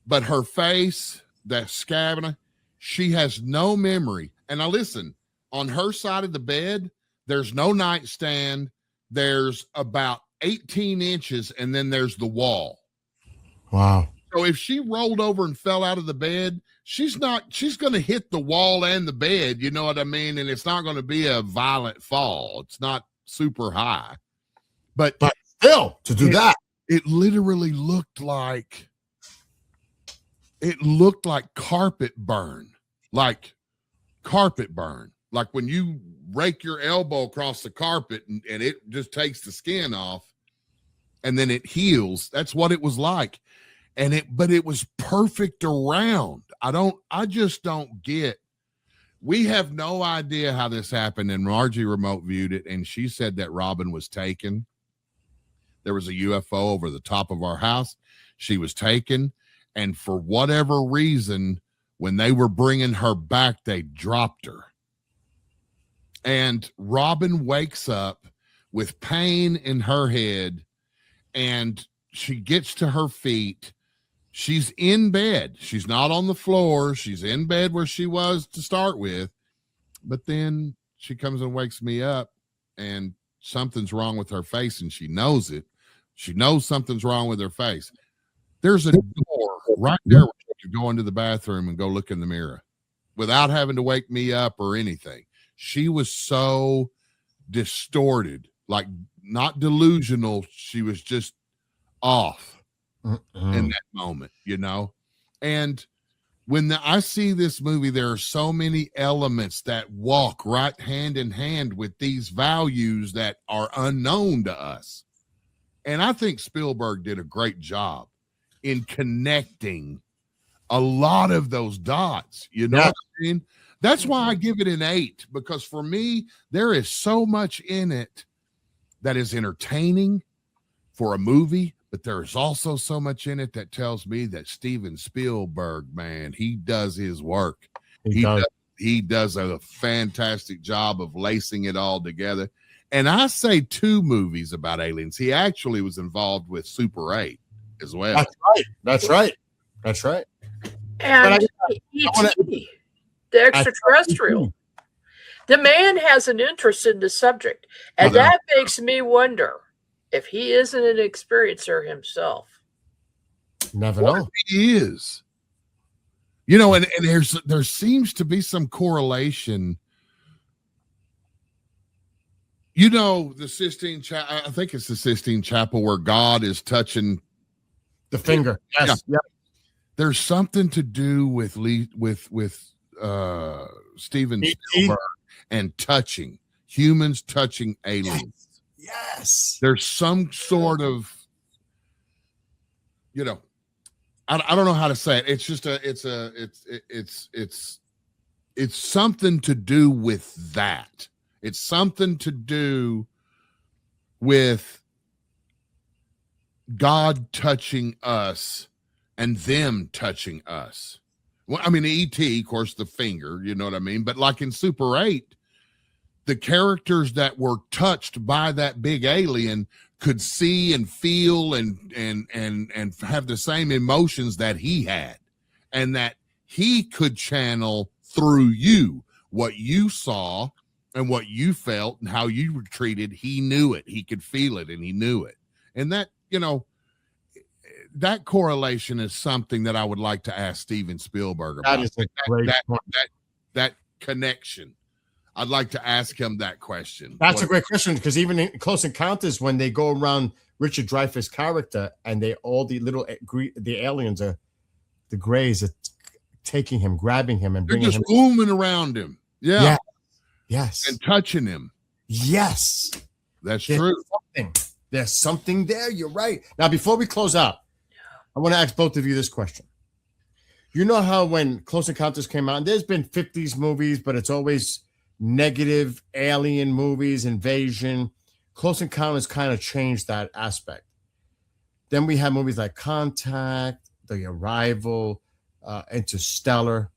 Speaker 3: But her face, that scab, she has no memory. And now listen, on her side of the bed, there's no nightstand. There's about 18 inches, and then there's the wall.
Speaker 1: Wow.
Speaker 3: So if she rolled over and fell out of the bed, she's going to hit the wall and the bed, you know what I mean? And it's not going to be a violent fall. It's not super high. But
Speaker 1: still, to do that.
Speaker 3: It literally looked like carpet burn. Like carpet burn. Like when you rake your elbow across the carpet and it just takes the skin off and then it heals. That's what it was like. But it was perfect around. I just don't get. We have no idea how this happened. And Margie remote viewed it, and she said that Robin was taken. There was a UFO over the top of our house. She was taken. And for whatever reason, when they were bringing her back, they dropped her. And Robin wakes up with pain in her head, and she gets to her feet. She's in bed. She's not on the floor. She's in bed where she was to start with. But then she comes and wakes me up, and something's wrong with her face, and she knows it. She knows something's wrong with her face. There's a door right there where you go into the bathroom and go look in the mirror without having to wake me up or anything. She was so distorted, like not delusional. She was just off in that moment, you know? And when I see this movie, there are so many elements that walk right hand in hand with these values that are unknown to us. And I think Spielberg did a great job in connecting a lot of those dots, you know what I mean? That's why I give it an 8, because for me, there is so much in it that is entertaining for a movie, but there is also so much in it that tells me that Steven Spielberg, man, he does his work. He does a fantastic job of lacing it all together. And I say 2 movies about aliens. He actually was involved with Super 8 as well.
Speaker 1: That's right.
Speaker 2: And E.T., the extraterrestrial. The man has an interest in the subject. And that makes me wonder if he isn't an experiencer himself.
Speaker 1: Never know.
Speaker 3: He is. You know, and there seems to be some correlation. You know, the Sistine Chapel, I think it's the Sistine Chapel where God is touching
Speaker 1: the finger. Yes.
Speaker 3: Yeah. There's something to do with Steven Spielberg and humans touching aliens.
Speaker 1: Yes.
Speaker 3: There's some sort of, you know, I don't know how to say it. It's just it's something to do with that. It's something to do with God touching us and them touching us. Well, I mean, E.T., of course, the finger, you know what I mean? But like in Super 8, the characters that were touched by that big alien could see and feel and have the same emotions that he had, and that he could channel through you what you saw and what you felt and how you were treated. He knew it. He could feel it, and he knew it. And that, you know, that correlation is something that I would like to ask Steven Spielberg about.
Speaker 1: That is a great point.
Speaker 3: That connection. I'd like to ask him that question.
Speaker 1: That's a great question, because even in Close Encounters, when they go around Richard Dreyfuss' character and the aliens are the grays, taking him, grabbing him, and
Speaker 3: They're
Speaker 1: bringing
Speaker 3: just
Speaker 1: him.
Speaker 3: moving around him. Yeah.
Speaker 1: Yeah. Yes.
Speaker 3: And touching him.
Speaker 1: Yes.
Speaker 3: That's
Speaker 1: There's
Speaker 3: true.
Speaker 1: There's something there. You're right. Now, before we close out, I want to ask both of you this question. You know how when Close Encounters came out, and there's been 50s movies, but it's always negative alien movies, invasion. Close Encounters kind of changed that aspect. Then we have movies like Contact, The Arrival, Interstellar.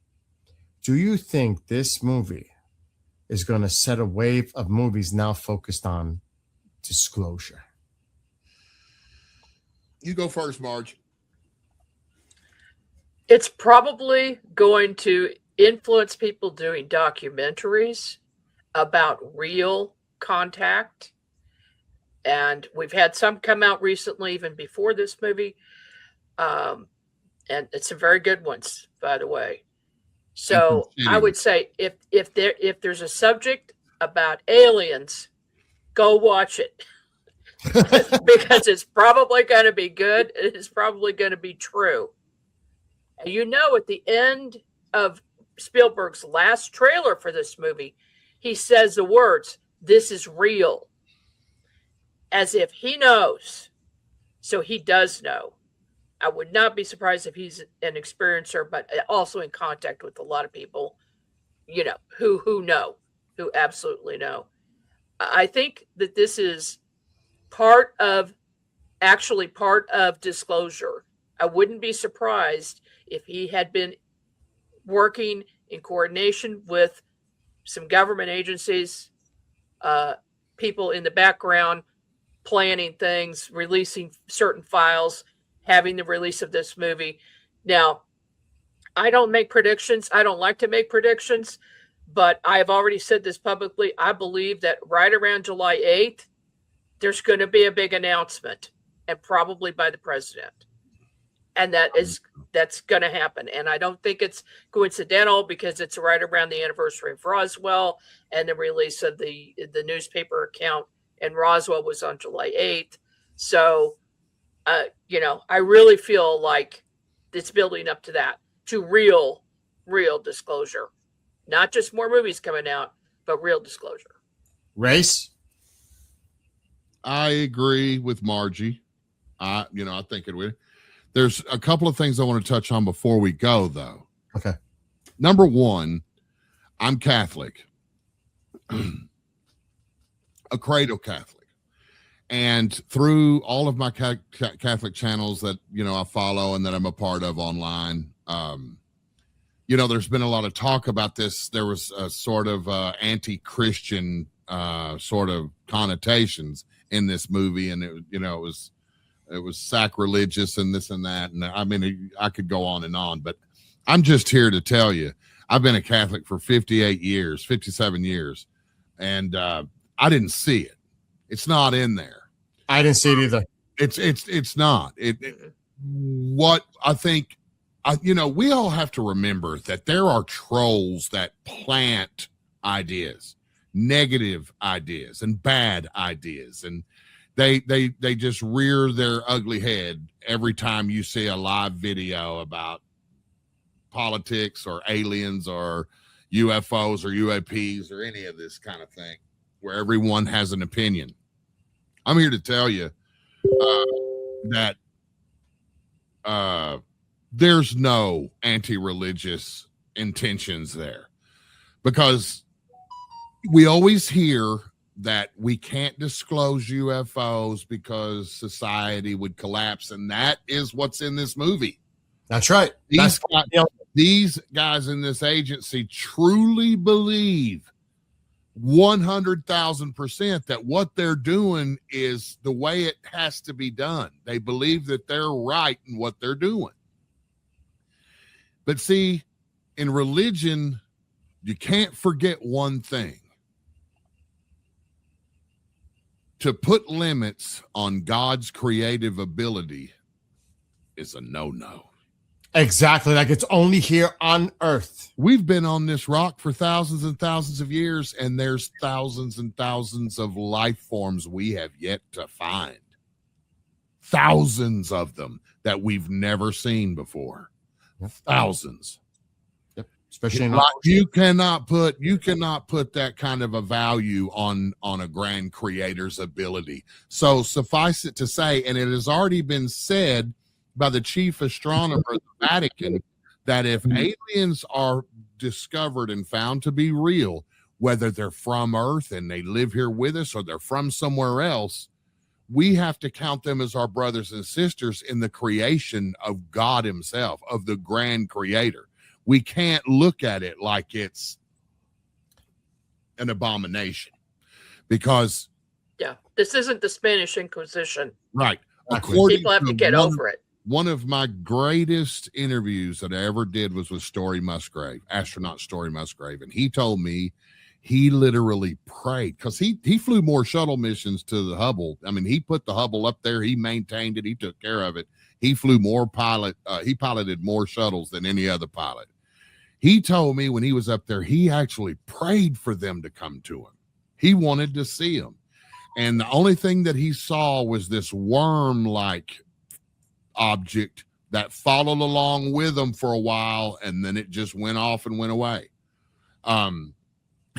Speaker 1: Do you think this movie is going to set a wave of movies now focused on disclosure?
Speaker 3: You go first, Marge.
Speaker 2: It's probably going to influence people doing documentaries about real contact. And we've had some come out recently, even before this movie. And it's some very good ones, by the way. So I would say if there's a subject about aliens, go watch it. Because it's probably going to be good. It's probably going to be true. And you know, at the end of Spielberg's last trailer for this movie, he says the words, "This is real," as if he knows. So he does know. I would not be surprised if he's an experiencer, but also in contact with a lot of people, you know, who know, who absolutely know. I think that this is part of disclosure. I wouldn't be surprised if he had been working in coordination with some government agencies, people in the background, planning things, releasing certain files, having the release of this movie. Now, I don't make predictions. I don't like to make predictions, but I have already said this publicly. I believe that right around July 8th, there's going to be a big announcement, and probably by the president. And that's going to happen. And I don't think it's coincidental, because it's right around the anniversary of Roswell, and the release of the newspaper account in Roswell was on July 8th. So, you know, I really feel like it's building up to that, to real disclosure, not just more movies coming out, but real disclosure.
Speaker 1: Race?
Speaker 3: I agree with Margie. I think it would. There's a couple of things I want to touch on before we go, though.
Speaker 1: Okay.
Speaker 3: Number one, I'm Catholic, a cradle Catholic. And through all of my Catholic channels that, I follow and that I'm a part of online, there's been a lot of talk about this. There was a sort of anti-Christian sort of connotations in this movie. And it was sacrilegious and this and that. And I mean, I could go on and on, but I'm just here to tell you, I've been a Catholic for 57 years. And I didn't see it. It's not in there.
Speaker 1: I didn't see it either.
Speaker 3: It's not. What I think, we all have to remember that there are trolls that plant ideas, negative ideas and bad ideas. And they just rear their ugly head every time you see a live video about politics or aliens or UFOs or UAPs or any of this kind of thing, where everyone has an opinion. I'm here to tell you that there's no anti-religious intentions there, because we always hear that we can't disclose UFOs because society would collapse. And that is what's in this movie.
Speaker 1: That's right.
Speaker 3: These guys in this agency truly believe 100,000% that what they're doing is the way it has to be done. They believe that they're right in what they're doing. But see, in religion, you can't forget one thing. To put limits on God's creative ability is a no-no.
Speaker 1: Exactly. Like it's only here on Earth.
Speaker 3: We've been on this rock for thousands and thousands of years, and there's thousands and thousands of life forms we have yet to find. Thousands of them that we've never seen before. Thousands.
Speaker 1: especially in
Speaker 3: Like, you cannot put that kind of a value on a grand creator's ability. So suffice it to say, and it has already been said by the chief astronomer of the Vatican, that if aliens are discovered and found to be real, whether they're from Earth and they live here with us or they're from somewhere else, we have to count them as our brothers and sisters in the creation of God himself, of the grand creator. We can't look at it like it's an abomination, because
Speaker 2: this isn't the Spanish Inquisition.
Speaker 3: right.
Speaker 2: People have to get over it.
Speaker 3: One of my greatest interviews that I ever did was with astronaut Story Musgrave. And he told me he literally prayed, because he flew more shuttle missions to the Hubble. I mean, he put the Hubble up there. He maintained it. He took care of it. He flew he piloted more shuttles than any other pilot. He told me when he was up there, he actually prayed for them to come to him. He wanted to see them. And the only thing that he saw was this worm-like object that followed along with him for a while, and then it just went off and went away.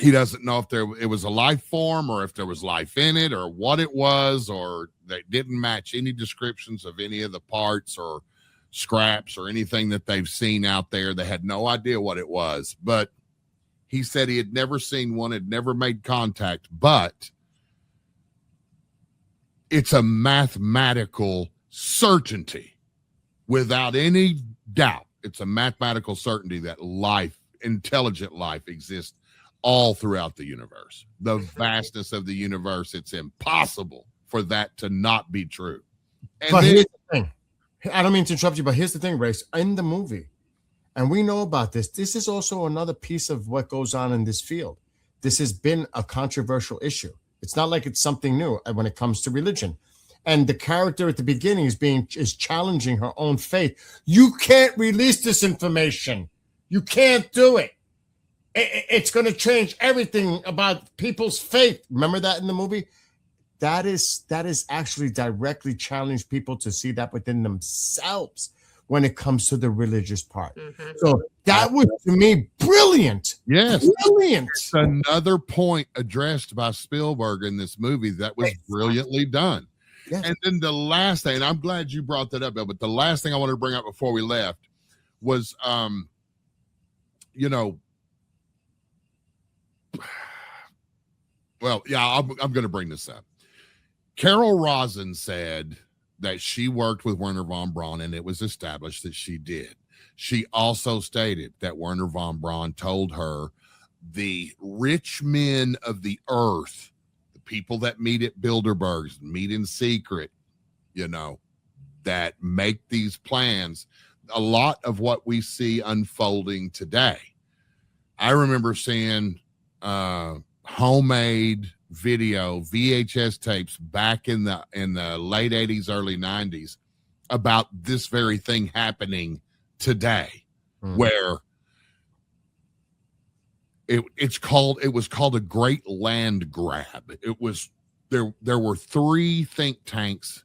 Speaker 3: He doesn't know if it was a life form or if there was life in it or what it was, or they didn't match any descriptions of any of the parts or scraps or anything that they've seen out there. They had no idea what it was, but he said he had never seen one, had never made contact, but it's a mathematical certainty without any doubt. It's a mathematical certainty that intelligent life exists all throughout the universe. The vastness of the universe, it's impossible for that to not be true.
Speaker 1: But here's the thing. I don't mean to interrupt you, but here's the thing, Race. In the movie, and we know about this is also another piece of what goes on in this field. This has been a controversial issue. It's not like it's something new when it comes to religion. And the character at the beginning is challenging her own faith. You can't release this information. You can't do it. It's going to change everything about people's faith. Remember that in the movie? That is actually directly challenged people to see that within themselves when it comes to the religious part. Mm-hmm. So that was, to me, brilliant.
Speaker 3: Yes.
Speaker 1: Brilliant.
Speaker 3: It's another point addressed by Spielberg in this movie that was brilliantly done. Yes. And then the last thing, and I'm glad you brought that up, Bill, but the last thing I wanted to bring up before we left was, well, yeah, I'm going to bring this up. Carol Rosin said that she worked with Werner von Braun, and it was established that she did. She also stated that Werner von Braun told her the rich men of the earth, the people that meet at Bilderberg's, meet in secret, that make these plans, a lot of what we see unfolding today. I remember seeing homemade video VHS tapes back in the late 80s, early 90s about this very thing happening today, where it was called a great land grab. It was there were 3 think tanks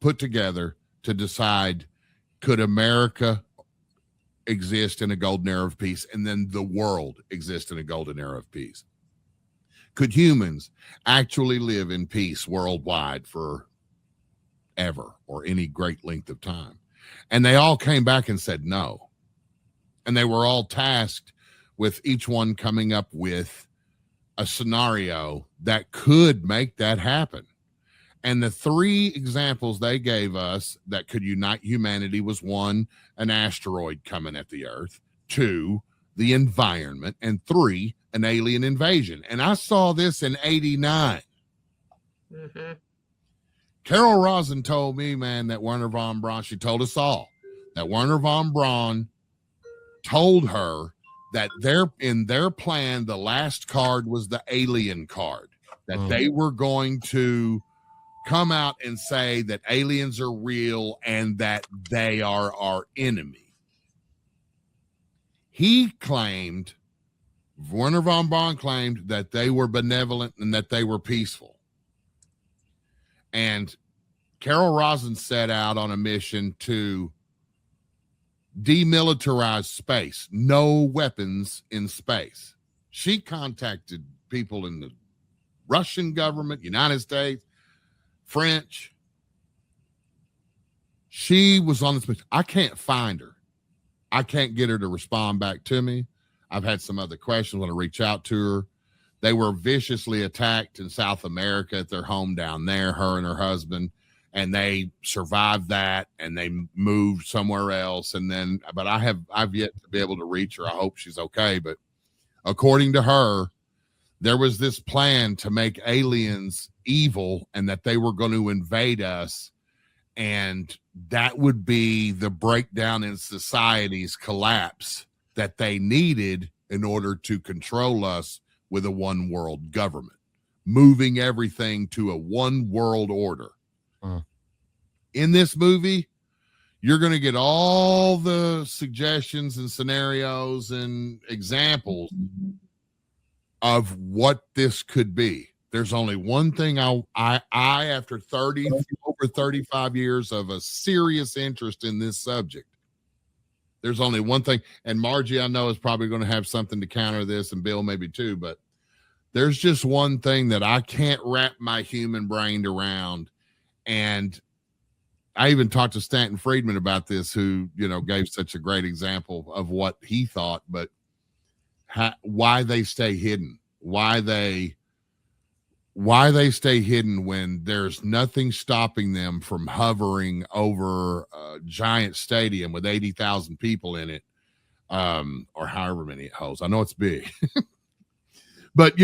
Speaker 3: put together to decide, could America exist in a golden era of peace, and then the world exist in a golden era of peace? Could humans actually live in peace worldwide for ever or any great length of time? And they all came back and said no. And they were all tasked with each one coming up with a scenario that could make that happen. And the 3 examples they gave us that could unite humanity was 1, an asteroid coming at the earth, 2, the environment, and 3, an alien invasion. And I saw this in 89. Mm-hmm. Carol Rosin told me, man, that Werner von Braun, she told us all that Werner von Braun told her that in their plan, the last card was the alien card, that they were going to come out and say that aliens are real and that they are our enemy. Werner von Braun claimed that they were benevolent and that they were peaceful. And Carol Rosin set out on a mission to demilitarized space, no weapons in space. She contacted people in the Russian government, United States, French. She was on this. I can't find her. I can't get her to respond back to me. I've had some other questions when I reach out to her. They were viciously attacked in South America at their home down there, her and her husband, and they survived that and they moved somewhere else. And then, but I've yet to be able to reach her. I hope she's okay. But according to her, there was this plan to make aliens evil and that they were going to invade us. And that would be the breakdown in society's collapse that they needed in order to control us with a one world government, moving everything to a one world order. In this movie, you're going to get all the suggestions and scenarios and examples of what this could be. There's only one thing I after over 35 years of a serious interest in this subject, there's only one thing, and Margie I know is probably going to have something to counter this, and Bill maybe too, but there's just one thing that I can't wrap my human brain around. And I even talked to Stanton Friedman about this, who, gave such a great example of what he thought, but why they stay hidden, why they stay hidden when there's nothing stopping them from hovering over a giant stadium with 80,000 people in it, or however many it holds. I know it's big, but,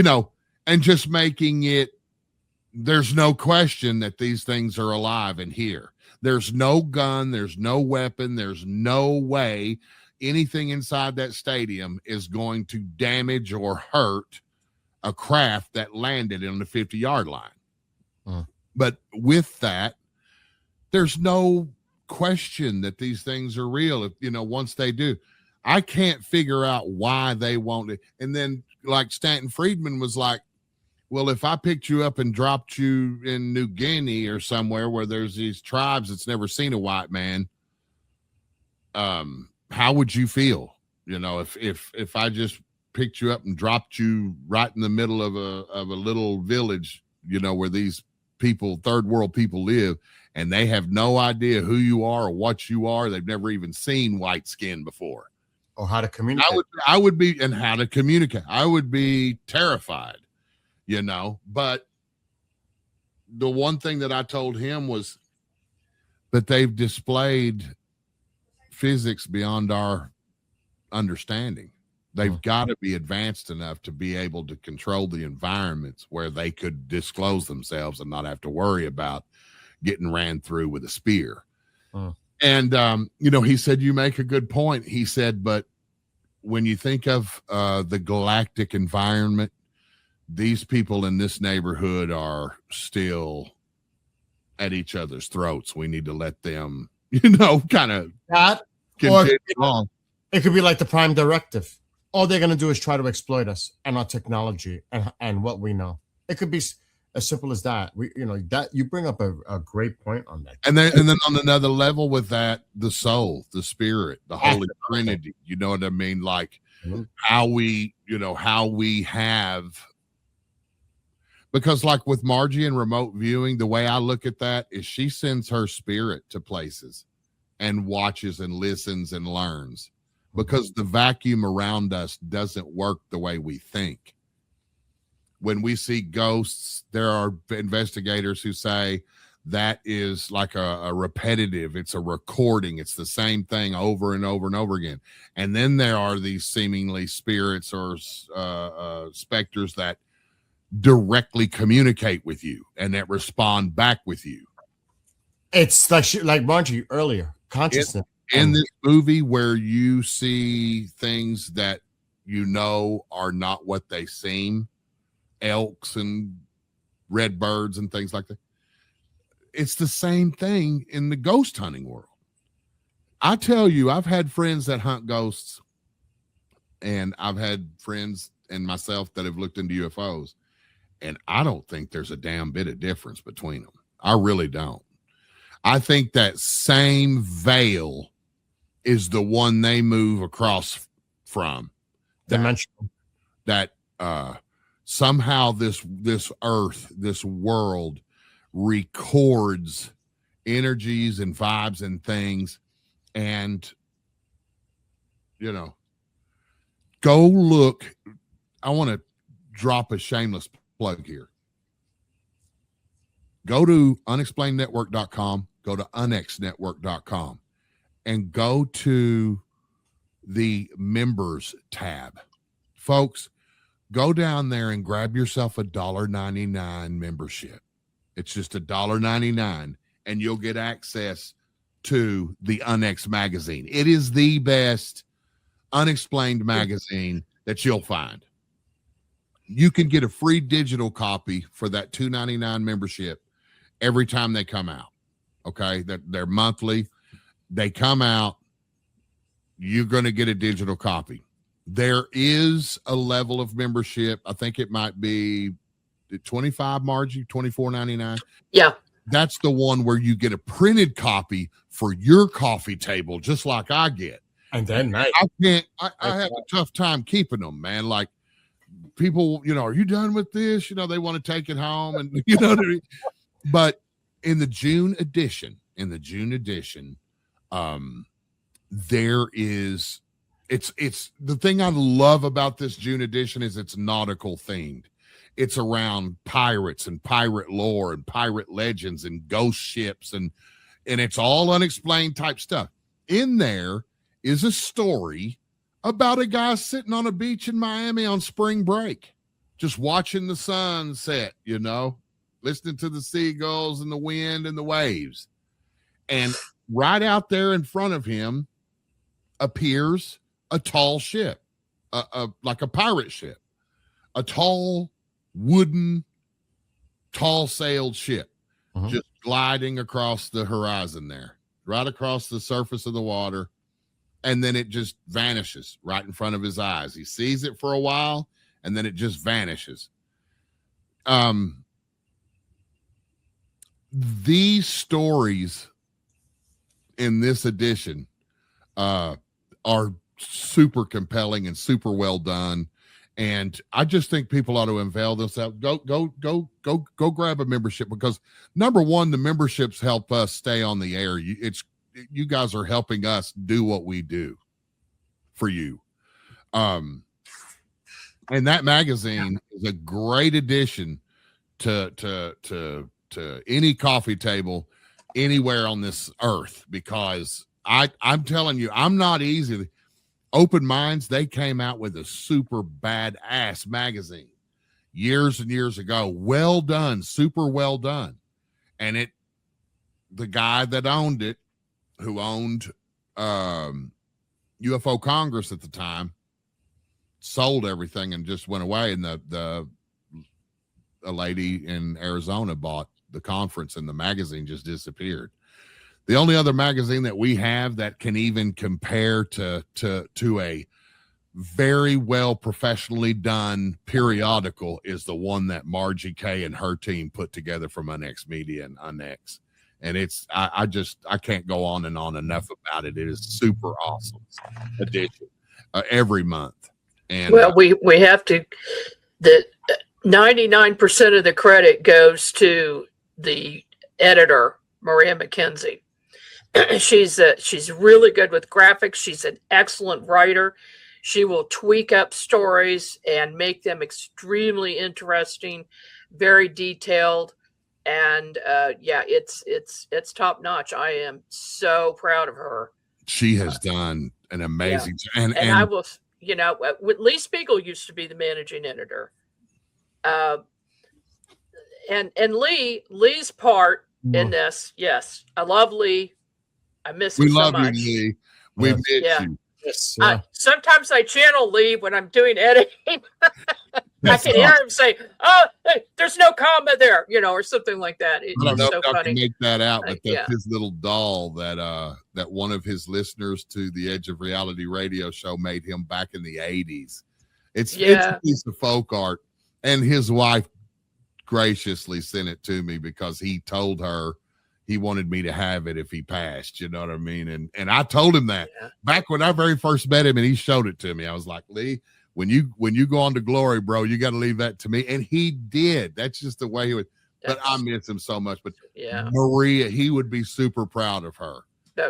Speaker 3: and just making it, there's no question that these things are alive and here. There's no gun, there's no weapon, there's no way anything inside that stadium is going to damage or hurt a craft that landed on the 50-yard line. But with that, there's no question that these things are real. If, once they do, I can't figure out why they won't. And then like Stanton Friedman was like, well, if I picked you up and dropped you in New Guinea or somewhere where there's these tribes that's never seen a white man, how would you feel? If I just picked you up and dropped you right in the middle of a little village, where these people, third world people live, and they have no idea who you are or what you are. They've never even seen white skin before.
Speaker 1: Or how to communicate.
Speaker 3: I would be, and how to communicate. I would be terrified, but the one thing that I told him was that they've displayed physics beyond our understanding. They've got to be advanced enough to be able to control the environments where they could disclose themselves and not have to worry about getting ran through with a spear. And, he said, you make a good point. He said, but when you think of the galactic environment, these people in this neighborhood are still at each other's throats. We need to let them, kind of
Speaker 1: that,
Speaker 3: continue on.
Speaker 1: It could be like the Prime Directive. All they're going to do is try to exploit us and our technology and what we know. It could be as simple as that. That you bring up a great point on that.
Speaker 3: And then on another level with that, the soul, the spirit, the Holy Trinity, you know what I mean? Like how we have, because like with Margie and remote viewing, the way I look at that is she sends her spirit to places and watches and listens and learns, because the vacuum around us doesn't work the way we think. When we see ghosts, there are investigators who say that is like a repetitive, it's a recording, it's the same thing over and over and over again. And then there are these seemingly spirits or specters that directly communicate with you and that respond back with you.
Speaker 1: It's like Margie earlier, consciousness.
Speaker 3: In this movie where you see things that are not what they seem, elks and red birds and things like that, it's the same thing in the ghost hunting world. I tell you, I've had friends that hunt ghosts, and I've had friends and myself that have looked into UFOs, and I don't think there's a damn bit of difference between them. I really don't. I think that same veil is the one they move across from.
Speaker 1: Dimensional.
Speaker 3: That somehow this earth, this world records energies and vibes and things. And, go look. I want to drop a shameless plug here. Go to unexplainednetwork.com, go to unexnetwork.com, and go to the members tab. Folks, go down there and grab yourself a $1.99 membership. It's just $1.99, and you'll get access to the Unex magazine. It is the best unexplained magazine that you'll find. You can get a free digital copy for that $2.99 membership every time they come out. Okay, they're monthly. They come out. You're going to get a digital copy. There is a level of membership. I think it might be $25, Margie, $24.99.
Speaker 2: Yeah.
Speaker 3: That's the one where you get a printed copy for your coffee table, just like I get.
Speaker 1: And then
Speaker 3: I have a tough time keeping them, man. Like people, are you done with this? They want to take it home, and what I mean? But in the June edition, there is, it's the thing I love about this June edition is it's nautical themed. It's around pirates and pirate lore and pirate legends and ghost ships, and it's all unexplained type stuff. In there is a story about a guy sitting on a beach in Miami on spring break, just watching the sun set, listening to the seagulls and the wind and the waves. And right out there in front of him appears a tall ship, like a pirate ship, a tall wooden, tall-sailed ship, just gliding across the horizon there, right across the surface of the water, and then it just vanishes right in front of his eyes. He sees it for a while, and then it just vanishes. These stories in this edition are super compelling and super well done. And I just think people ought to avail themselves. Go grab a membership, because number one, the memberships help us stay on the air. You guys are helping us do what we do for you. And that magazine is a great addition to any coffee table anywhere on this earth, because I'm telling you, I'm not easy. Open Minds, they came out with a super badass magazine years and years ago. Well done, super well done. And the guy that owned it, who owned UFO Congress at the time, sold everything and just went away. And a lady in Arizona bought the conference, and the magazine just disappeared. The only other magazine that we have that can even compare to a very well professionally done periodical is the one that Margie K and her team put together from Unex Media and Unex. And I can't go on and on enough about it. It is super awesome edition every month. And
Speaker 2: we have to, the 99% of the credit goes to the editor, Maria McKenzie. She's really good with graphics. She's an excellent writer. She will tweak up stories and make them extremely interesting, very detailed, and it's top notch. I am so proud of her.
Speaker 3: She has done an amazing
Speaker 2: and I will, Lee Spiegel used to be the managing editor, and Lee's part in this. Yes, I love Lee. I miss him so much.
Speaker 3: You, Lee. We miss you.
Speaker 1: Yes.
Speaker 2: Sometimes I channel Lee when I'm doing editing. I can hear him say, "Oh, hey, there's no comma there," or something like that.
Speaker 3: I don't know
Speaker 2: so
Speaker 3: if I
Speaker 2: funny.
Speaker 3: can make that out, but that's his little doll that one of his listeners to the Edge of Reality radio show made him back in the 80s. It's a piece of folk art, and his wife graciously sent it to me because he told her, he wanted me to have it if he passed. You know what I mean? And I told him that back when I very first met him, and he showed it to me. I was like, Lee, when you go on to glory, bro, you got to leave that to me. And he did. That's just the way he would. But I miss him so much. But Maria, he would be super proud of her.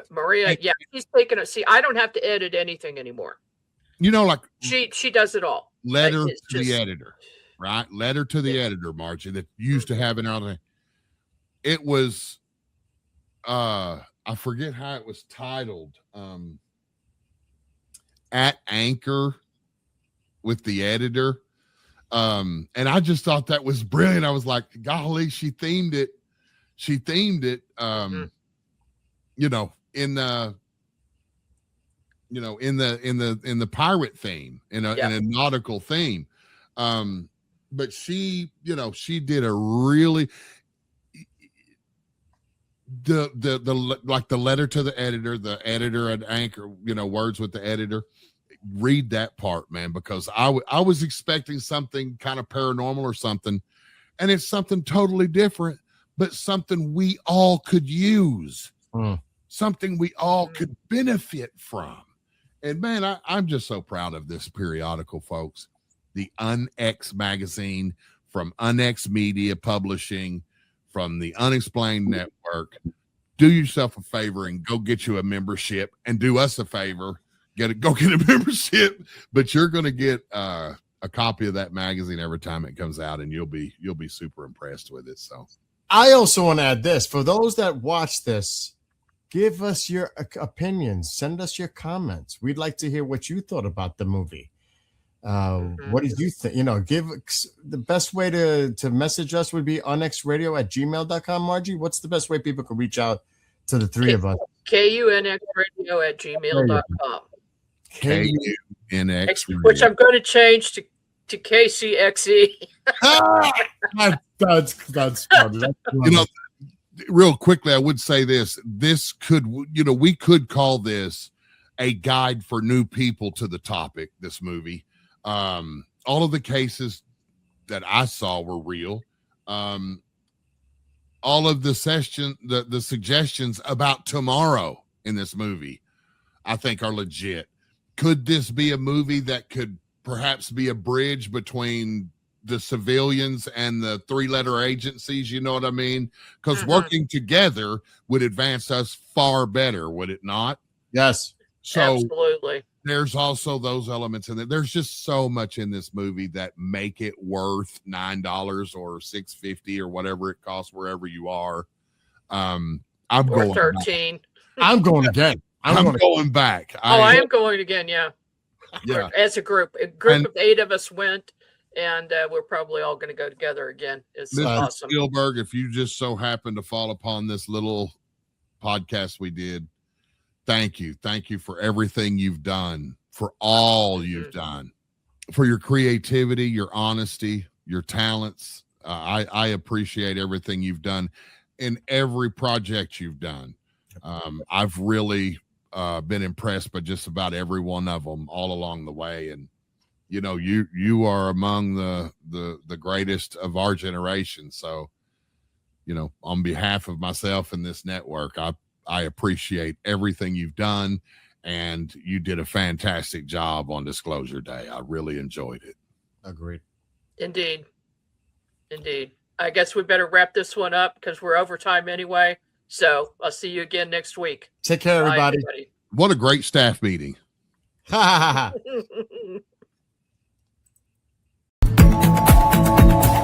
Speaker 2: Maria, she's taking it. See, I don't have to edit anything anymore.
Speaker 3: You know, like
Speaker 2: she does it all.
Speaker 3: Letter to the editor, right? Letter to the editor, Margie, that used to have it out. It was, I forget how it was titled. At Anchor with the editor. And I just thought that was brilliant. I was like, golly, she themed it. You know, in the pirate theme, in a nautical theme. But she, you know, she did a really the like the letter to the editor at Anchor, you know, words with the editor. Read that part, man, because I was expecting something kind of paranormal or something, and it's something totally different, but something we all could use, something we all could benefit from. And man, I'm just so proud of this periodical, folks. The Unex magazine from Unex Media Publishing, from the Unexplained Network. Do yourself a favor and go get you a membership, and do us a favor. Go get a membership, but you're going to get a copy of that magazine every time it comes out, and you'll be super impressed with it. So
Speaker 1: I also want to add this for those that watch this, give us your opinions, send us your comments. We'd like to hear what you thought about the movie. What did you think? You know, give the best way to message us would be unxradio@gmail.com. Margie, what's the best way people can reach out to the three of us?
Speaker 2: KUNXradio@gmail.com.
Speaker 3: KUNX,
Speaker 2: which I'm going to change to KCXE.
Speaker 1: That's funny.
Speaker 3: You know, real quickly, I would say this could, you know, we could call this a guide for new people to the topic, this movie. All of the cases that I saw were real. All of the suggestions about tomorrow in this movie, I think, are legit. Could this be a movie that could perhaps be a bridge between the civilians and the three-letter agencies? You know what I mean? Because working together would advance us far better, would it not?
Speaker 1: Yes.
Speaker 3: So
Speaker 2: absolutely.
Speaker 3: There's also those elements in it. There's just so much in this movie that make it worth $9 or $6.50 or whatever it costs wherever you are. I'm going
Speaker 2: 13.
Speaker 1: I'm going again.
Speaker 3: I'm going back.
Speaker 2: I am going again. Yeah. As a group of 8 of us went, and we're probably all going to go together again. It's awesome.
Speaker 3: Spielberg, if you just so happen to fall upon this little podcast we did, thank you. Thank you for everything you've done, for all you've done, for your creativity, your honesty, your talents. I appreciate everything you've done in every project you've done. I've really been impressed by just about every one of them all along the way. And, you know, you are among the greatest of our generation. So, you know, on behalf of myself and this network, I appreciate everything you've done, and you did a fantastic job on Disclosure Day. I really enjoyed it.
Speaker 1: Agreed.
Speaker 2: Indeed. I guess we better wrap this one up because we're over time anyway. So I'll see you again next week.
Speaker 1: Take care, everybody.
Speaker 2: Bye, everybody.
Speaker 3: What a great staff meeting.
Speaker 1: Ha ha ha.